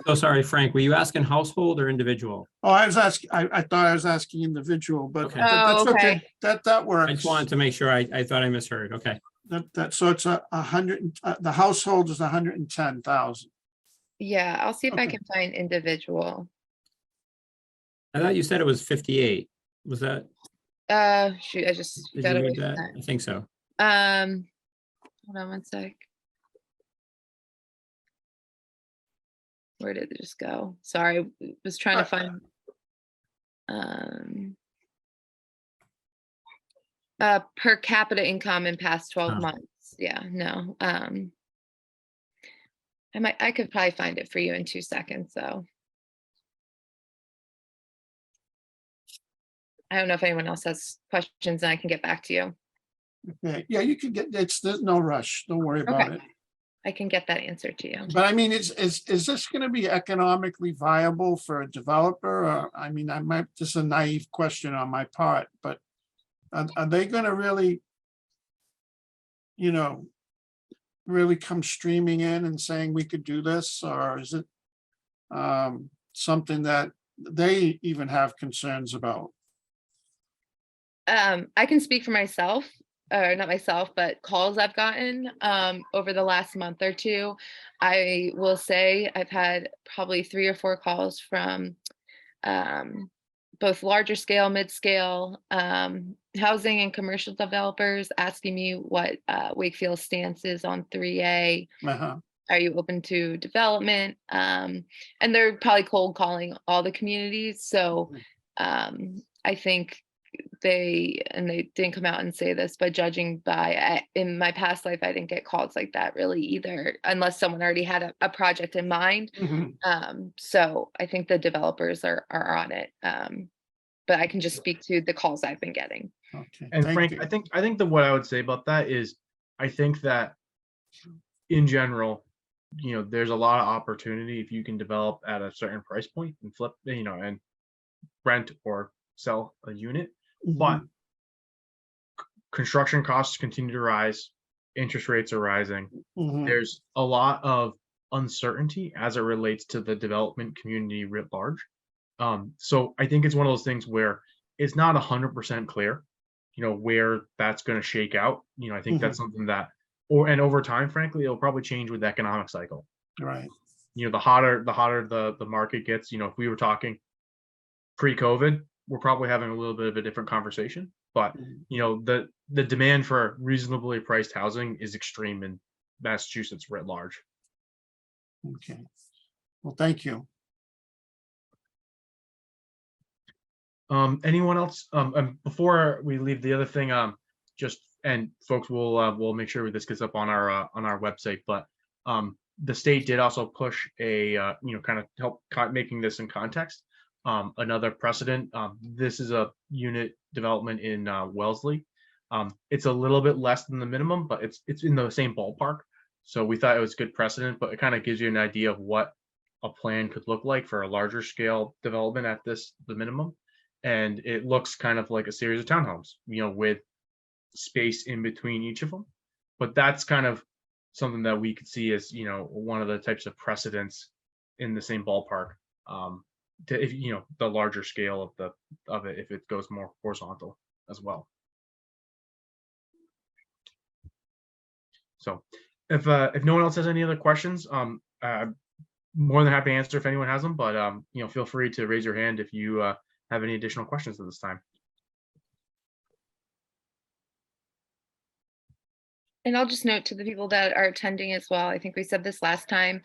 So sorry, Frank, were you asking household or individual? oh, I was asking, I thought I was asking individual, but Okay. that's Oh, okay, okay. that works. I just wanted to make sure I thought I misheard. Okay. So it's a hundred, the household is 110,000. Yeah, I'll see if I Okay. can find individual. I thought you said it was 58. Was that, Shoot, I just did got you away read from that? I think so. that. Hold on 1 sec. Where did it just go? Sorry, I was trying to find. Per capita income in past 12 Oh. months. Yeah, no. I could probably find it for you in 2 seconds, though. I don't know if anyone else has questions, and I can get back to you. Okay, yeah, you can get, there's no rush, don't worry about it. I can get that answer to you. But I mean, is this gonna be economically viable for a developer? Or, I mean, I might, just a naive question on my part, but are they gonna really, really come streaming in and saying we could do this, or is it something that they even have concerns about? I can speak for myself, or not myself, but calls I've gotten over the last month or two. I will say I've had probably 3 or 4 calls from both larger scale, mid-scale housing and commercial developers asking me what Wakefield's stance is on 3A. Uh-huh. Are you open to development? And they're probably cold calling all the communities. So I think they didn't come out and say this, but judging by in my past life, I didn't get calls like that really either, unless someone already had a project in mind. Mhm. So I think the developers are on it. But I can just speak to the calls I've been getting. Okay, And thank Frank, you. I think that what I would say about that is, I think that in general, there's a lot of opportunity if you can develop at a certain price point and flip, and rent or sell a unit. But construction costs continue to rise, interest rates are rising. Mhm. There's a lot of uncertainty as it relates to the development community writ large. So I think it's one of those things where it's not 100% clear, where that's going to shake out. I think that's something that, and over time, frankly, it'll probably change with the economic cycle. Right. The hotter the market gets, if we were talking pre-COVID, we're probably having a little bit of a different conversation. But the demand for reasonably priced housing is extreme in Massachusetts writ large. Okay. Well, thank you. Anyone else? Before we leave, the other thing, just, and folks will we'll make sure this gets up on our website. But the state did also push a, kind of help making this in context. Another precedent, this is a unit development in Wellesley. It's a little bit less than the minimum, but it's in the same ballpark. So we thought it was good precedent, but it kind of gives you an idea of what a plan could look like for a larger scale development at the minimum. And it looks kind of like a series of townhomes, with space in between each of them. But that's kind of something that we could see as, one of the types of precedents in the same ballpark. If the larger scale of it, if it goes more horizontal as well. So if no one else has any other questions, more than happy to answer if anyone has them, but feel free to raise your hand if you have any additional questions at this time. And I'll just note to the people that are attending as well, I think we said this last time,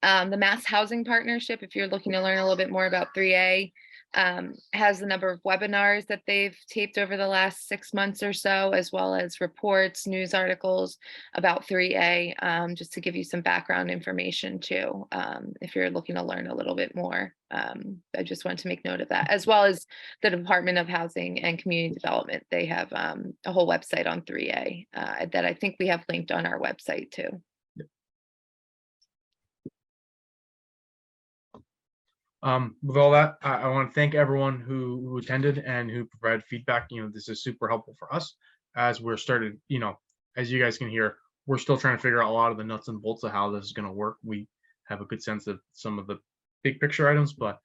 the Mass Housing Partnership, if you're looking to learn a little bit more about 3A, has a number of webinars that they've taped over the last 6 months or so, as well as reports, news articles about 3A, just to give you some background information too, if you're looking to learn a little bit more. I just wanted to make note of that, as well as the Department of Housing and Community Development. They have a whole website on 3A that I think we have linked on our website too. With all that, I want to thank everyone who attended and who provided feedback. This is super helpful for us as we're started, as you guys can hear, we're still trying to figure out a lot of the nuts and bolts of how this is going to work. We have a good sense of some of the big picture items, but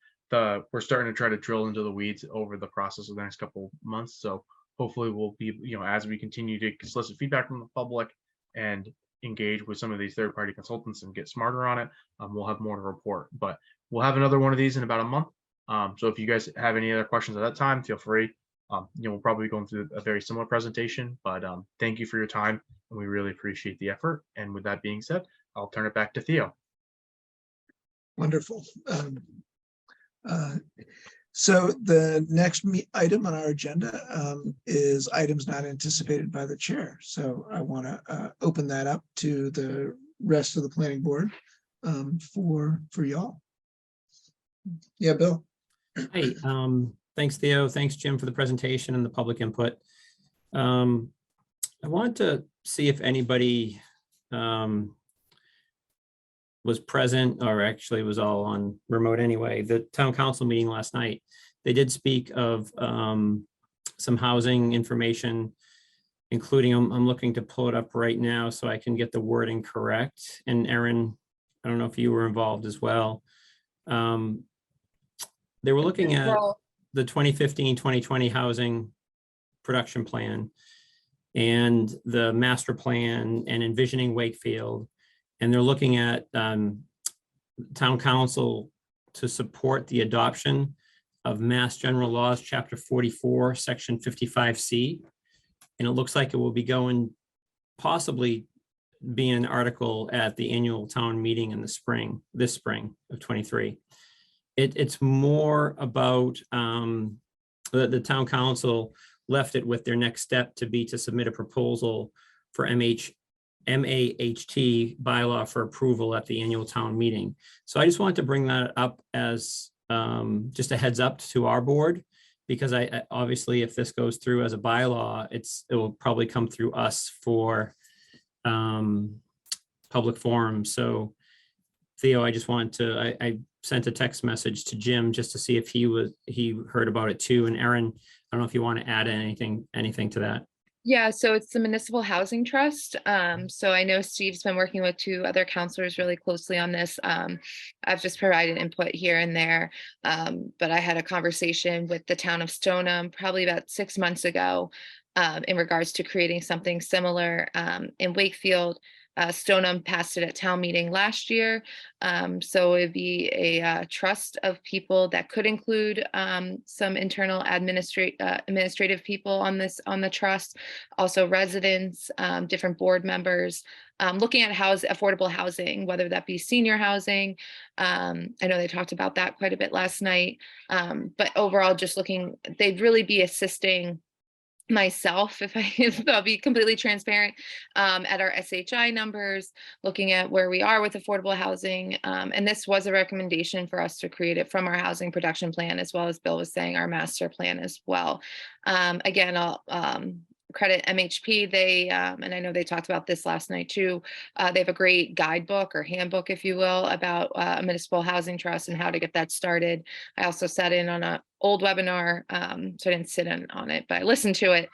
we're starting to try to drill into the weeds over the process of the next couple months. So hopefully we'll be, as we continue to solicit feedback from the public and engage with some of these third-party consultants and get smarter on it, we'll have more to report. But we'll have another one of these in about a month. So if you guys have any other questions at that time, feel free. We'll probably be going through a very similar presentation, but thank you for your time, and we really appreciate the effort. And with that being said, I'll turn it back to Theo. Wonderful. So the next item on our agenda is items not anticipated by the chair. So I want to open that up to the rest of the planning board for y'all. Yeah, Bill. Hey, thanks, Theo. Thanks, Jim, for the presentation and the public input. I wanted to see if anybody was present, or actually was all on remote anyway. The town council meeting last night, they did speak of some housing information, including, I'm looking to pull it up right now so I can get the wording correct. And Erin, I don't know if you were involved as well. They were looking at the 2015-2020 housing production plan and the master plan and envisioning Wakefield. And they're looking at town council to support the adoption of Mass General Laws, Chapter 44, Section 55C. And it looks like it will be going, possibly be an article at the annual town meeting in the spring, this spring of 23. It's more about the town council left it with their next step to be to submit a proposal for MAHT bylaw for approval at the annual town meeting. So I just wanted to bring that up as just a heads up to our board, because I obviously, if this goes through as a bylaw, it will probably come through us for public forum. So Theo, I just wanted to, I sent a text message to Jim just to see if he heard about it too. And Erin, I don't know if you want to add anything to that. Yeah, so it's the Municipal Housing Trust. So I know Steve's been working with 2 other counselors really closely on this. I've just provided input here and there. But I had a conversation with the town of Stoneham probably about 6 months ago in regards to creating something similar in Wakefield. Stoneham passed it at town meeting last year. So it'd be a trust of people that could include some internal administrative people on the trust, also residents, different board members, looking at affordable housing, whether that be senior housing. I know they talked about that quite a bit last night, but overall just they'd really be assisting myself, if I'll be completely transparent, at our SHI numbers, looking at where we are with affordable housing. And this was a recommendation for us to create it from our housing production plan, as well as Bill was saying, our master plan as well. Again, I'll credit MHP. They, and I know they talked about this last night too. They have a great guidebook or handbook, if you will, about a municipal housing trust and how to get that started. I also sat in on a old webinar, so I didn't sit in on it, but I listened to it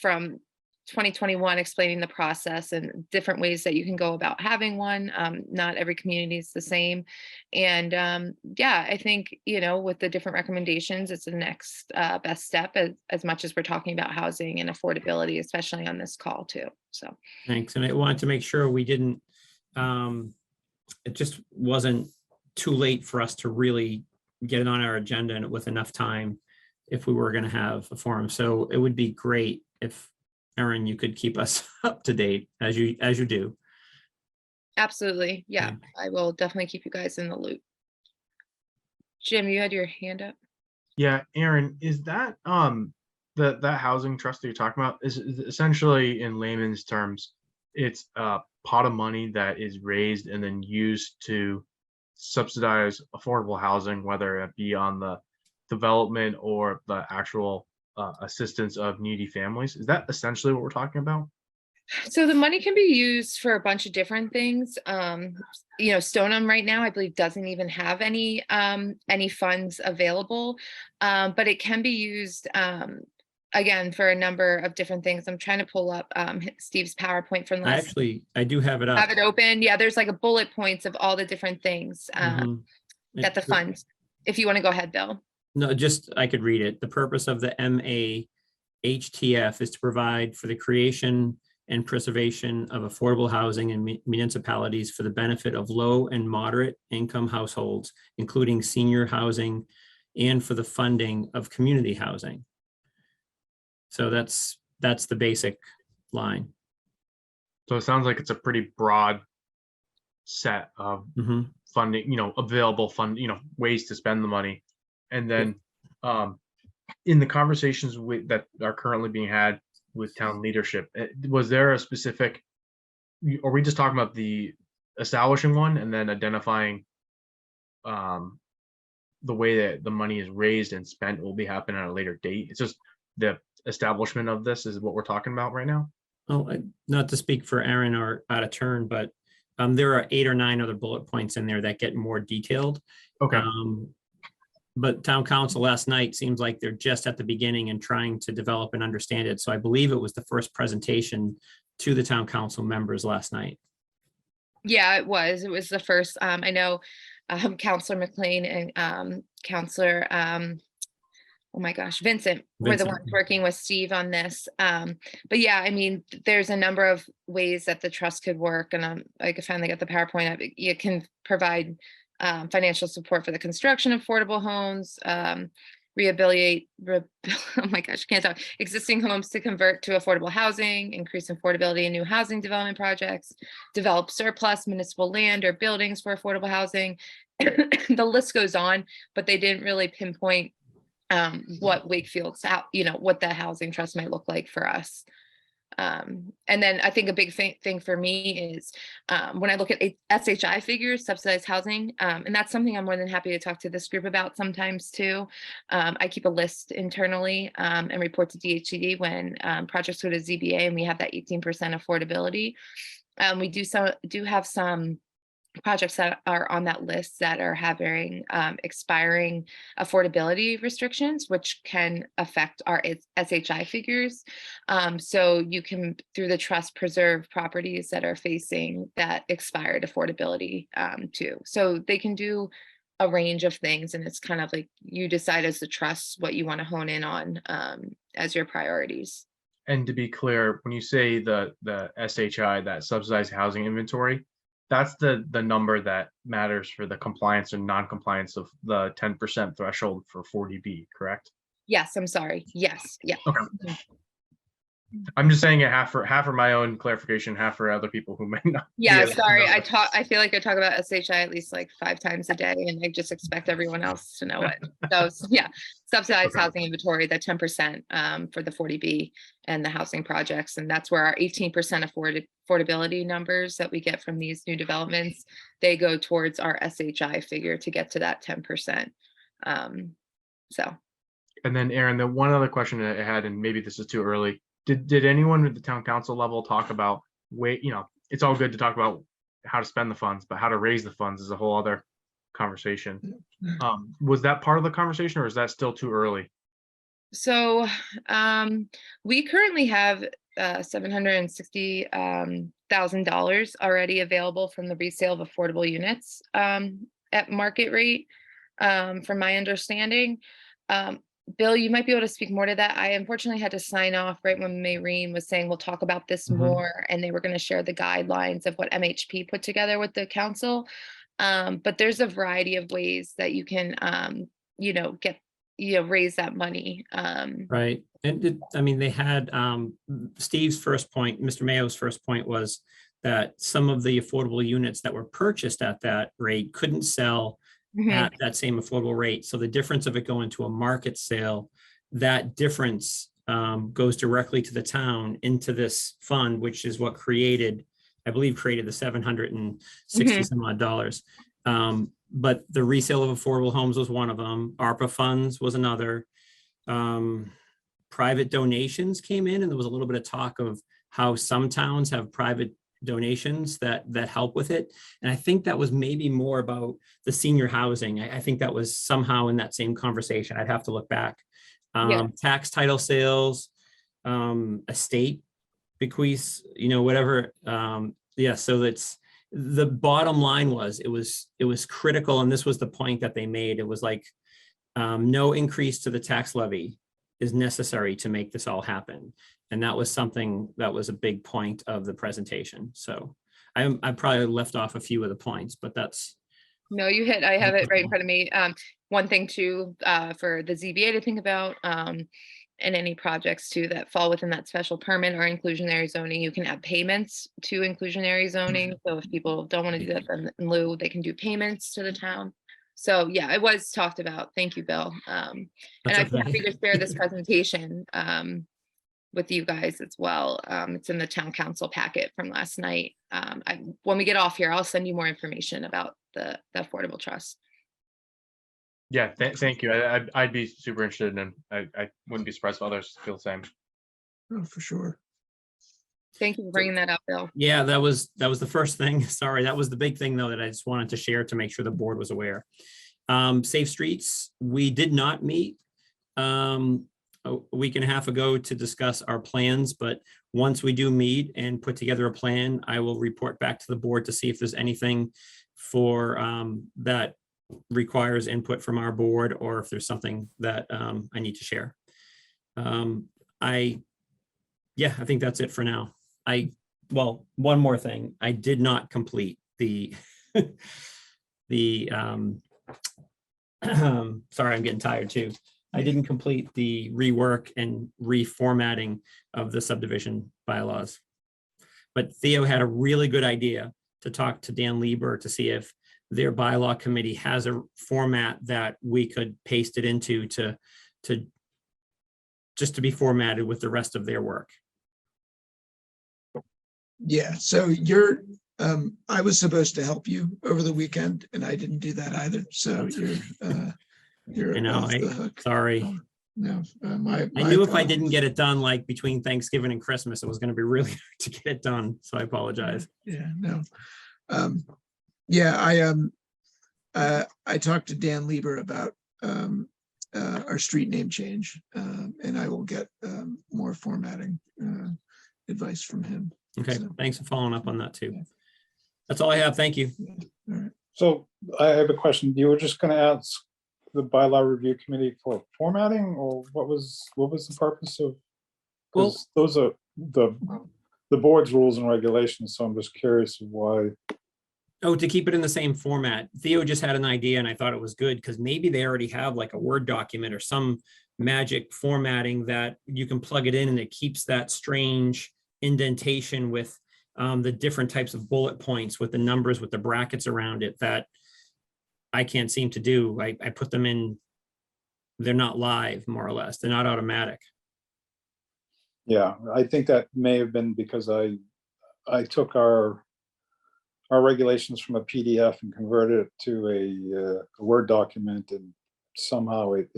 from 2021, explaining the process and different ways that you can go about having one. Not every community is the same. And yeah, I think, you know, with the different recommendations, it's the next best step, as much as we're talking about housing and affordability, especially on this call too. So Thanks. And I wanted to make sure we didn't, it just wasn't too late for us to really get it on our agenda and with enough time if we were going to have a forum. So it would be great if, Erin, you could keep us up to date as you do. absolutely. Yeah, Okay. I will definitely keep you guys in the loop. Jim, you had your hand up. Yeah, Aaron, is that that housing trust that you're talking about is essentially, in layman's terms, it's a pot of money that is raised and then used to subsidize affordable housing, whether it be on the development or the actual assistance of needy families. Is that essentially what we're talking about? So the money can be used for a bunch of different things. You know, Stoneham right now, I believe, doesn't even have any funds available, but it can be used again for a number of different things. I'm trying to pull up Steve's PowerPoint from last. I do have it up. Have it open. Yeah, there's like a bullet points of all the different things Mhm. that the funds. If you want to go ahead, Bill. No, just, I could read it. The purpose of the MAHTF is to provide for the creation and preservation of affordable housing in municipalities for the benefit of low and moderate income households, including senior housing, and for the funding of community housing. So that's the basic line. So it sounds like it's a pretty broad set of Mhm. funding, you know, available fund, you know, ways to spend the money. And then in the conversations that are currently being had with town leadership, was there a specific, are we just talking about the establishing one and then identifying the way that the money is raised and spent will be happening at a later date? It's just the establishment of this is what we're talking about right now. Oh, not to speak for Aaron or out of turn, but there are 8 or 9 other bullet points in there that get more detailed. Okay. But town council last night seems like they're just at the beginning and trying to develop and understand it. So I believe it was the first presentation to the town council members last night. Yeah, it was the first. I know Councillor McLean and Councillor oh my gosh, Vincent were the ones working with Steve on this. But yeah, I mean, there's a number of ways that the trust could work, and I could finally get the PowerPoint up. You can provide financial support for the construction of affordable homes, rehabilitate, oh my gosh, can't talk, existing homes to convert to affordable housing, increase affordability in new housing development projects, develop surplus municipal land or buildings for affordable housing. The list goes on, but they didn't really pinpoint what Wakefield's out, you know, what the housing trust might look like for us. And then I think a big thing for me is when I look at SHI figures, subsidized housing, and that's something I'm more than happy to talk to this group about sometimes too. I keep a list internally and report to DHCD when projects go to ZBA and we have that 18% affordability. We do have some projects that are on that list that are having expiring affordability restrictions, which can affect our SHI figures. So you can, through the trust, preserve properties that are facing that expired affordability too. So they can do a range of things, and it's kind of like you decide as the trust what you want to hone in on as your priorities. And to be clear, when you say the SHI, that subsidized housing inventory, that's the number that matters for the compliance or non-compliance of the 10% threshold for 40B, correct? Yes, I'm sorry. Yes, yeah. Okay. I'm just saying it half for my own clarification, half for other people who may not. be Yeah, able to sorry. know. I feel like I talk about SHI at least like 5 times a day, and I just expect everyone else to know it. So yeah, subsidized Okay. housing inventory, that 10% for the 40B and the housing projects. And that's where our 18% affordability numbers that we get from these new developments, they go towards our SHI figure to get to that 10%. So. And then Aaron, the one other question that I had, and maybe this is too early. Did anyone at the town council level talk about it's all good to talk about how to spend the funds, but how to raise the funds is a whole other conversation. Was that part of the conversation, or is that still too early? So we currently have $760,000 already available from the resale of affordable units at market rate, from my understanding. Bill, you might be able to speak more to that. I unfortunately had to sign off right when Maureen was saying we'll talk about this more, and they were going to share the guidelines of what MHP put together with the council. But there's a variety of ways that you can, raise that money. Right. And I mean, they had Steve's first point, Mr. Mayo's first point was that some of the affordable units that were purchased at that rate couldn't sell at that same affordable rate. So the difference of it going to a market sale, that difference goes directly to the town into this fund, which is what created the 760 some odd dollars. But the resale of affordable homes was one of them. ARPA funds was another. Private donations came in, and there was a little bit of talk of how some towns have private donations that help with it. And I think that was maybe more about the senior housing. I think that was somehow in that same conversation. I'd have to look back. Tax title sales, estate bequeaths, whatever. So that's the bottom line was it was critical. And this was the point that they made. It was like no increase to the tax levy is necessary to make this all happen. And that was something that was a big point of the presentation. So I probably left off a few of the points, but that's. No, you hit, I have it right in front of me. One thing too, for the ZBA to think about, and any projects too that fall within that special permit or inclusionary zoning, you can add payments to inclusionary zoning. So if people don't want to do that, then in lieu, they can do payments to the town. So yeah, it was talked about. Thank you, Bill. And I'm happy to share this presentation with you guys as well. It's in the town council packet from last night. When we get off here, I'll send you more information about the affordable trust. Yeah, thank you. I'd be super interested in. I wouldn't be surprised if others feel the same. Oh, for sure. Thank you for bringing that up, Bill. Yeah, that was the first thing. Sorry, that was the big thing though that I just wanted to share to make sure the board was aware. Safe Streets, we did not meet a week and a half ago to discuss our plans, but once we do meet and put together a plan, I will report back to the board to see if there's anything for that requires input from our board, or if there's something that I need to share. I think that's it for now. Well, one more thing. I did not complete the sorry, I'm getting tired too. I didn't complete the rework and reformatting of the subdivision bylaws. But Theo had a really good idea to talk to Dan Lieber to see if their bylaw committee has a format that we could paste it into to just to be formatted with the rest of their work. Yeah, so I was supposed to help you over the weekend and I didn't do that either. So you're off the hook. Sorry. No, I knew if I didn't get it done like between Thanksgiving and Christmas, it was going to be really hard to get it done. So I apologize. Yeah, no. I talked to Dan Lieber about our street name change, and I will get more formatting advice from him. Okay, thanks for following up on that too. That's all I have. Thank you. All right. So I have a question. You were just going to ask the bylaw review committee for formatting, or what was the purpose of? Because those are the board's rules and regulations. So I'm just curious why. Oh, to keep it in the same format. Theo just had an idea and I thought it was good because maybe they already have like a Word document or some magic formatting that you can plug it in and it keeps that strange indentation with the different types of bullet points with the numbers with the brackets around it that I can't seem to do. I put them in, they're not live, more or less. They're not automatic. Yeah, I think that may have been because I took our regulations from a PDF and converted it to a Word document, and somehow it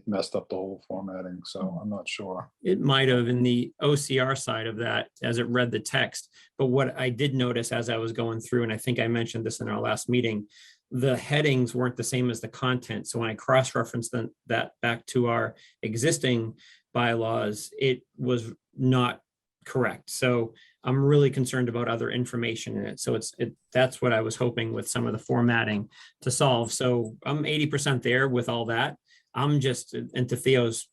messed up the whole formatting. So I'm not sure. It might have in the OCR side of that as it read the text. But what I did notice as I was going through, and I think I mentioned this in our last meeting, the headings weren't the same as the content. So when I cross-referenced that back to our existing bylaws, it was not correct. So I'm really concerned about other information in it. So that's what I was hoping with some of the formatting to solve. So I'm 80% there with all that. I'm just into Theo's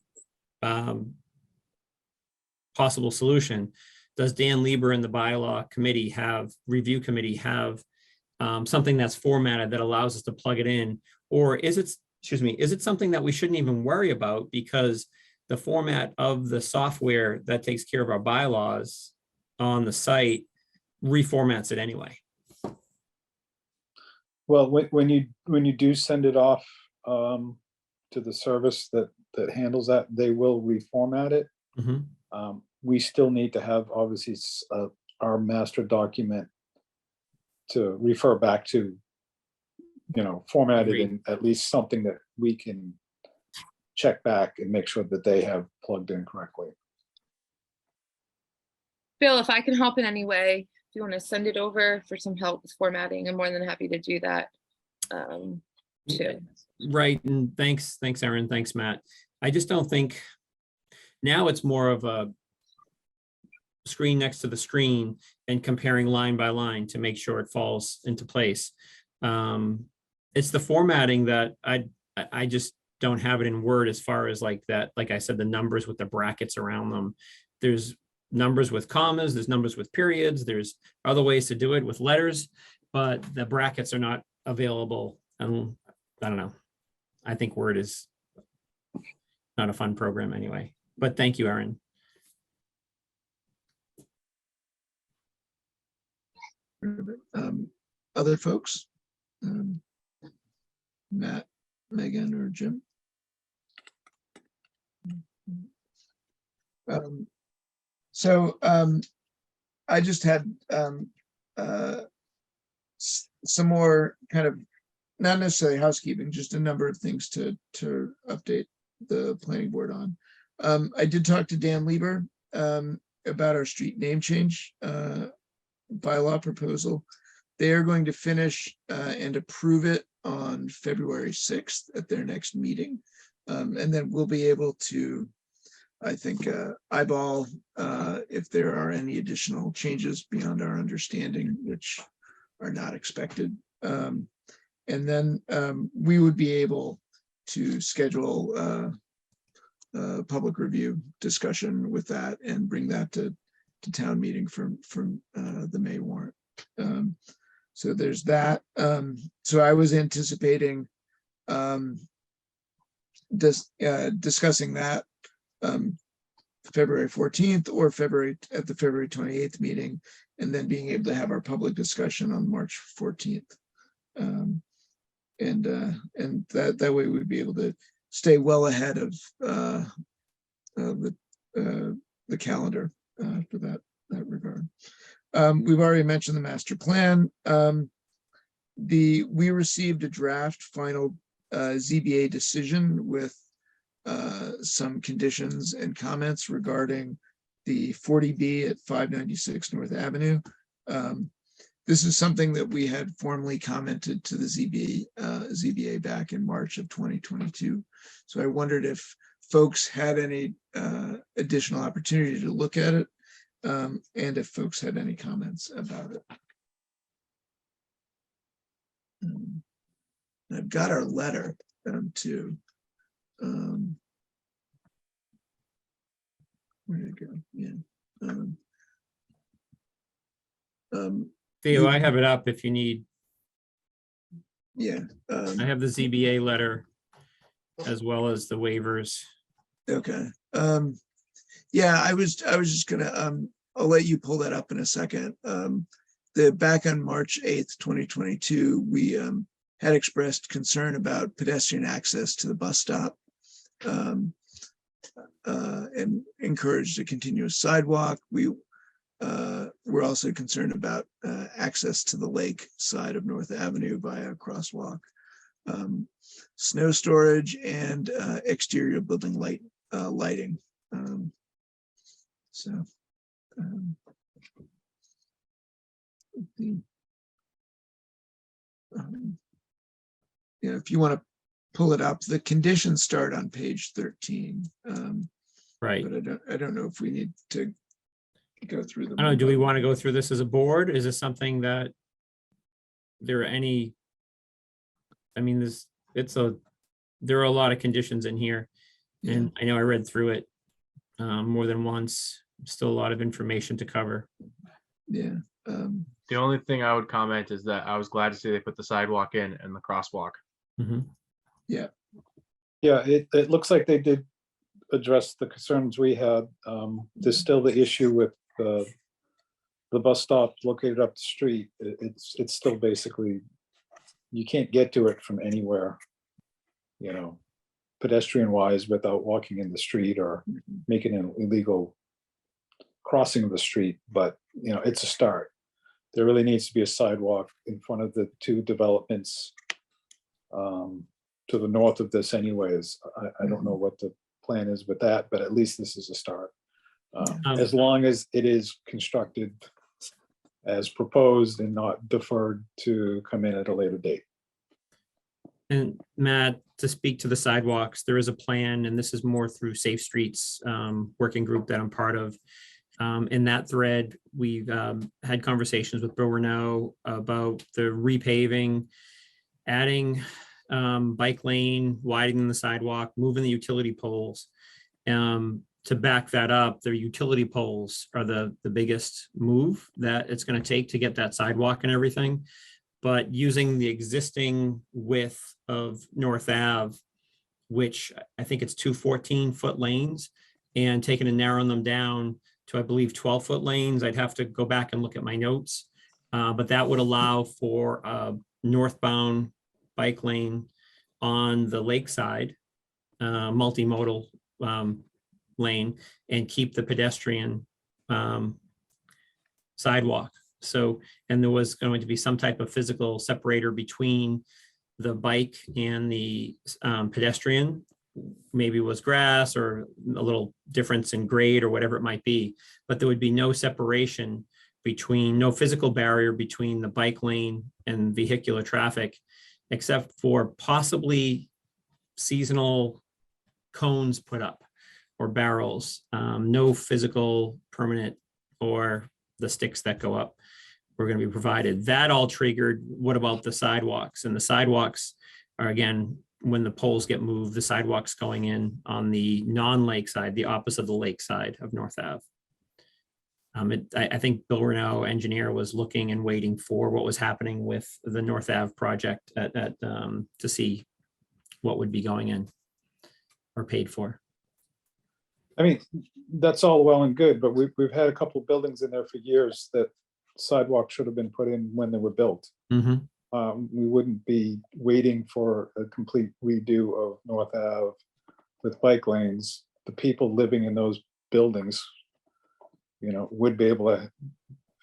possible solution. Does Dan Lieber and the bylaw committee review committee have something that's formatted that allows us to plug it in? Or is it something that we shouldn't even worry about because the format of the software that takes care of our bylaws on the site reformats it anyway? Well, when you do send it off to the service that handles that, they will reformat it. Mm-hmm. We still need to have obviously our master document to refer back to, formatted Agreed. in at least something that we can check back and make sure that they have plugged in correctly. Bill, if I can help in any way, if you want to send it over for some help with formatting, I'm more than happy to do that too. Right. And thanks, Erin. Thanks, Matt. I just don't think now it's more of a screen next to the screen and comparing line by line to make sure it falls into place. It's the formatting that I just don't have it in Word as far as like that. Like I said, the numbers with the brackets around them. There's numbers with commas, there's numbers with periods, there's other ways to do it with letters, but the brackets are not available. I don't know. I think Word is not a fun program anyway, but thank you, Erin. Other folks? Matt, Megan, or Jim? I just had some more kind of, not necessarily housekeeping, just a number of things to update the planning board on. I did talk to Dan Lieber about our street name change bylaw proposal. They are going to finish and approve it on February 6th at their next meeting. And then we'll be able to, I think, eyeball if there are any additional changes beyond our understanding, which are not expected. And then we would be able to schedule a public review discussion with that and bring that to town meeting from the May warrant. So there's that. So I was anticipating discussing that February 14th or at the February 28th meeting, and then being able to have our public discussion on March 14th. And that way we'd be able to stay well ahead of the calendar for that regard. We've already mentioned the master plan. We received a draft final ZBA decision with some conditions and comments regarding the 40B at 596 North Avenue. This is something that we had formally commented to the ZBA back in March of 2022. So I wondered if folks had any additional opportunity to look at it, and if folks had any comments about it. I've got our letter too. Where did it go? Yeah. Theo, I have it up if you need. Yeah. I have the ZBA letter as well as the waivers. Okay. Yeah, I was just gonna, I'll let you pull that up in a second. Back on March 8th, 2022, we had expressed concern about pedestrian access to the bus stop. And encouraged a continuous sidewalk. We're also concerned about access to the lake side of North Avenue via a crosswalk, snow storage, and exterior building lighting. So, yeah, if you want to pull it up, the conditions start on page 13. Right. But I don't know if we need to go through them. I don't know, do we want to go through this as a board? Is this something that there are any, I mean, there are a lot of conditions in here. Yeah. And I know I read through it more than once. Still a lot of information to cover. Yeah. The only thing I would comment is that I was glad to see they put the sidewalk in and the crosswalk. Mhm. Yeah. Yeah, it looks like they did address the concerns we had. There's still the issue with the bus stop located up the street. It's still basically, you can't get to it from anywhere, you know, pedestrian wise without walking in the street or making an illegal crossing of the street. But, you know, it's a start. There really needs to be a sidewalk in front of the two developments to the north of this anyways. I don't know what the plan is with that, but at least this is a start. As long as it is constructed as proposed and not deferred to come in at a later date. And Matt, to speak to the sidewalks, there is a plan, and this is more through Safe Streets working group that I'm part of. In that thread, we've had conversations with Bill Renault about the repaving, adding bike lane, widening the sidewalk, moving the utility poles. To back that up, the utility poles are the biggest move that it's going to take to get that sidewalk and everything. But using the existing width of North Ave, which I think it's 2 14-foot lanes, and taking and narrowing them down to, I believe, 12-foot lanes. I'd have to go back and look at my notes, but that would allow for a northbound bike lane on the lakeside, multimodal lane, and keep the pedestrian sidewalk. So, and there was going to be some type of physical separator between the bike and the pedestrian. Maybe it was grass or a little difference in grade or whatever it might be, but there would be no separation between, no physical barrier between the bike lane and vehicular traffic, except for possibly seasonal cones put up or barrels. No physical permanent or the sticks that go up were going to be provided. That all triggered, what about the sidewalks? And the sidewalks are, again, when the poles get moved, the sidewalks going in on the non-lake side, the opposite of the lake side of North Ave. I think Bill Renault, engineer, was looking and waiting for what was happening with the North Ave project to see what would be going in or paid for. I mean, that's all well and good, but we've had a couple of buildings in there for years that sidewalks should have been put in when they were built. Mm-hmm. We wouldn't be waiting for a complete redo of North Ave with bike lanes. The people living in those buildings, you know, would be able to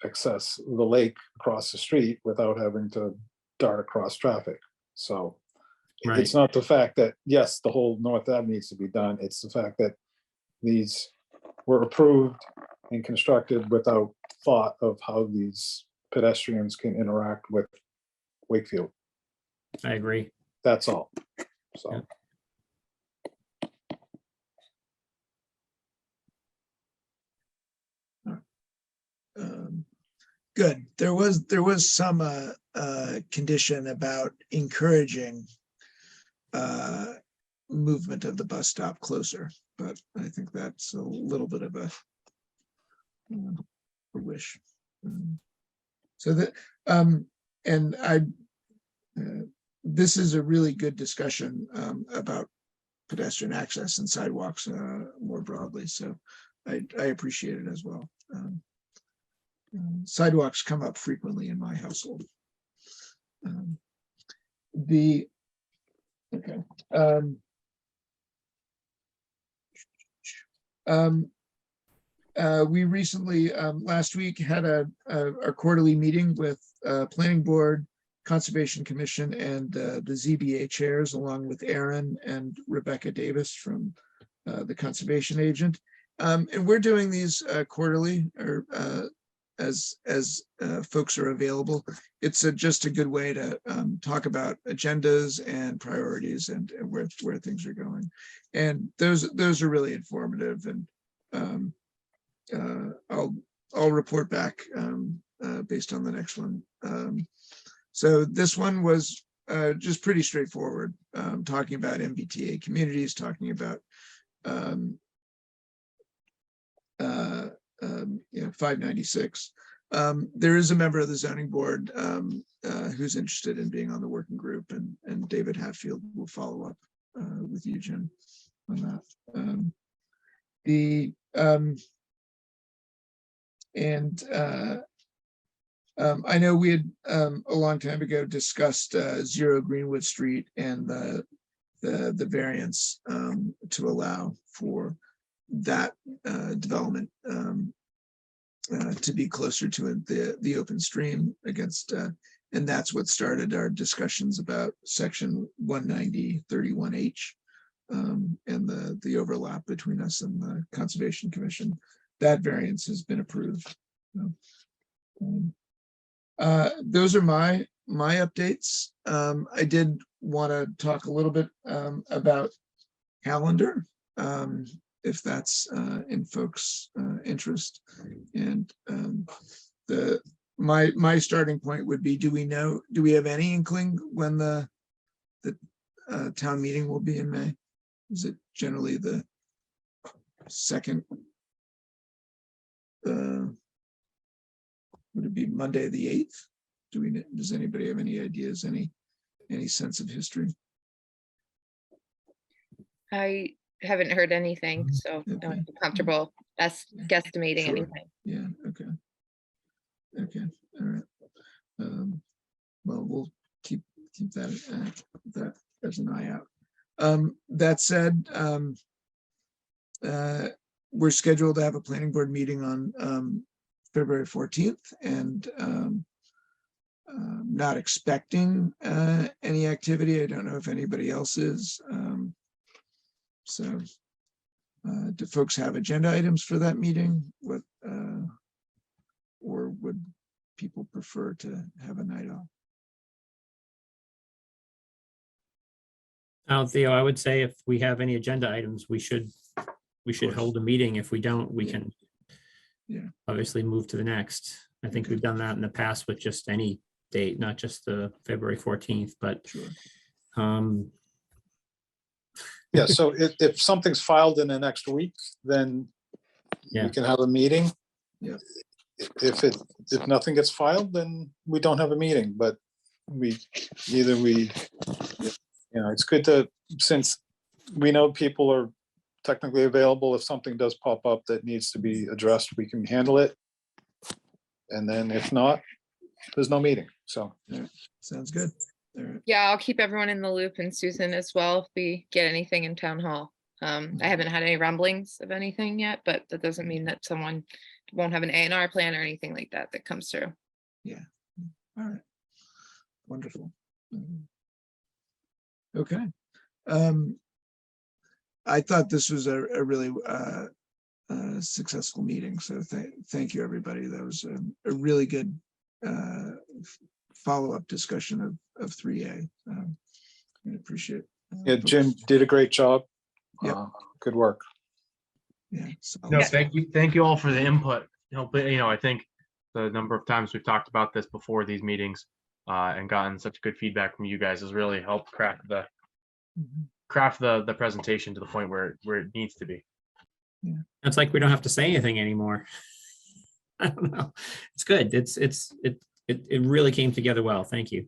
access the lake across the street without having to dart across traffic. So Right. It's not the fact that, yes, the whole North Ave needs to be done. It's the fact that these were approved and constructed without thought of how these pedestrians can interact with Wakefield. I agree. That's all. So. Yeah. Good. There was some condition about encouraging movement of the bus stop closer, but I think that's a little bit of a wish. So that and this is a really good discussion about pedestrian access and sidewalks more broadly. So I appreciate it as well. Sidewalks come up frequently in my household. We recently, last week, had our quarterly meeting with Planning Board, Conservation Commission, and the ZBA chairs, along with Aaron and Rebecca Davis from the Conservation Agent. And we're doing these quarterly, or as folks are available. It's just a good way to talk about agendas and priorities and where things are going. And those are really informative, and I'll report back based on the next one. So this one was just pretty straightforward, talking about MBTA communities, talking about 596. There is a member of the zoning board who's interested in being on the working group, and David Hatfield will follow up with you, Jim, on that. I know we had a long time ago discussed 0 Greenwood Street and the variance to allow for that development to be closer to the open stream against, and that's what started our discussions about section 190-31H and the overlap between us and the Conservation Commission. That variance has been approved. Those are my updates. I did want to talk a little bit about calendar, if that's in folks' interest. And my starting point would be: do we have any inkling when the town meeting will be in May? Is it generally the second? Would it be Monday the 8th? Does anybody have any ideas, any sense of history? I haven't heard anything, so Okay. I'm comfortable guesstimating Sure. anything. Yeah, okay, all right. Well, we'll keep that as an eye out. That said, we're scheduled to have a planning board meeting on February 14th, and not expecting any activity. I don't know if anybody else is. So do folks have agenda items for that meeting? Or would people prefer to have a night off? Theo, I would say if we have any agenda items, we should hold a meeting. If we don't, we can obviously move to the next. I think we've done that in the past with just any date, not just the February 14th, but Sure. Yeah, so if something's filed in the next week, then we can have a meeting. Yeah. If nothing gets filed, then we don't have a meeting, but it's good to, since we know people are technically available, if something does pop up that needs to be addressed, we can handle it. And then if not, there's no meeting, so. Yeah, sounds good. All right. Yeah, I'll keep everyone in the loop, and Susan as well, if we get anything in town hall. I haven't had any rumblings of anything yet, but that doesn't mean that someone won't have an A&R plan or anything like that comes through. Yeah. All right. Wonderful. Okay. I thought this was a really successful meeting, so thank you, everybody. That was a really good follow-up discussion of 3A. I appreciate it. Jim did a great job. Yep. Good work. Yeah. No, thank you all for the input. I think the number of times we've talked about this before these meetings and gotten such good feedback from you guys has really helped craft the presentation to the point where it needs to be. Yeah. It's like we don't have to say anything anymore. I don't know. It's good. It really came together well. Thank you.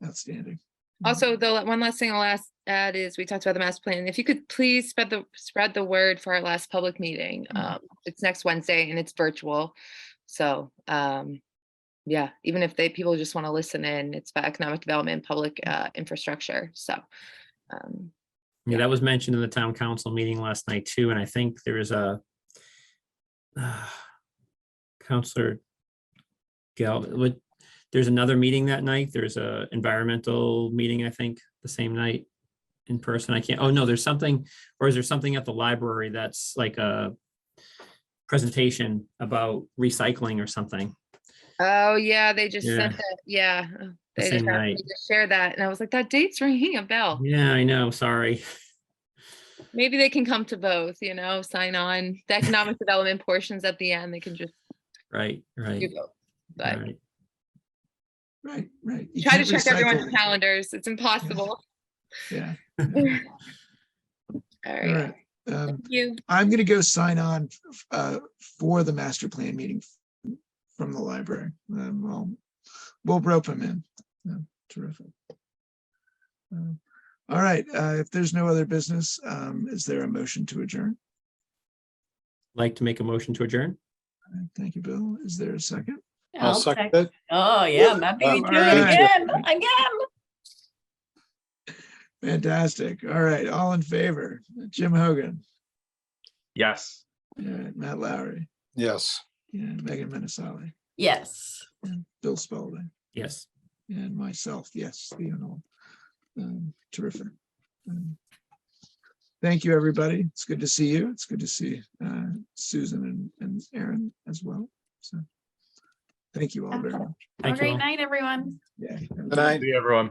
Outstanding. Also, the one last thing I'll add is, we talked about the master plan. If you could please spread the word for our last public meeting. It's next Wednesday and it's virtual. So, yeah, even if people just want to listen in, it's about economic development, public infrastructure. So, Yeah, that was mentioned in the town council meeting last night too, and I think there is a Counselor there's another meeting that night. There's a environmental meeting, I think, the same night in person. I can't, oh no, there's something, or is there something at the library that's like a presentation about recycling or something? oh yeah, they just Yeah. sent it. Yeah, The they just same asked me night. to share that, and I was like, that date's ringing a bell. Yeah, I know, sorry. Maybe they can come to both, sign on the economic development portions at the end. They can just Right, do right, both. But right. Right. You try to can't check everyone's recycle. calendars. It's impossible. Yeah. All All right. right. Thank you. I'm going to go sign on for the master plan meeting from the library. We'll rope him in. Terrific. All right. If there's no other business, is there a motion to adjourn? Like to make a motion to adjourn? Thank you, Bill. Is there a second? I'll second it. Oh, yeah, Matt beat me All to it right. again. Fantastic. All right. All in favor? Jim Hogan. Yes. All right, Matt Lowry. Yes. And Megan Menasali. Yes. And Bill Spalding. Yes. And myself, yes, Theodore. Terrific. Thank you, everybody. It's good to see you. It's good to see Susan and Aaron as well. So thank you all very much. Have Thank a you great all. night, everyone. Yeah. Good night. See you, everyone.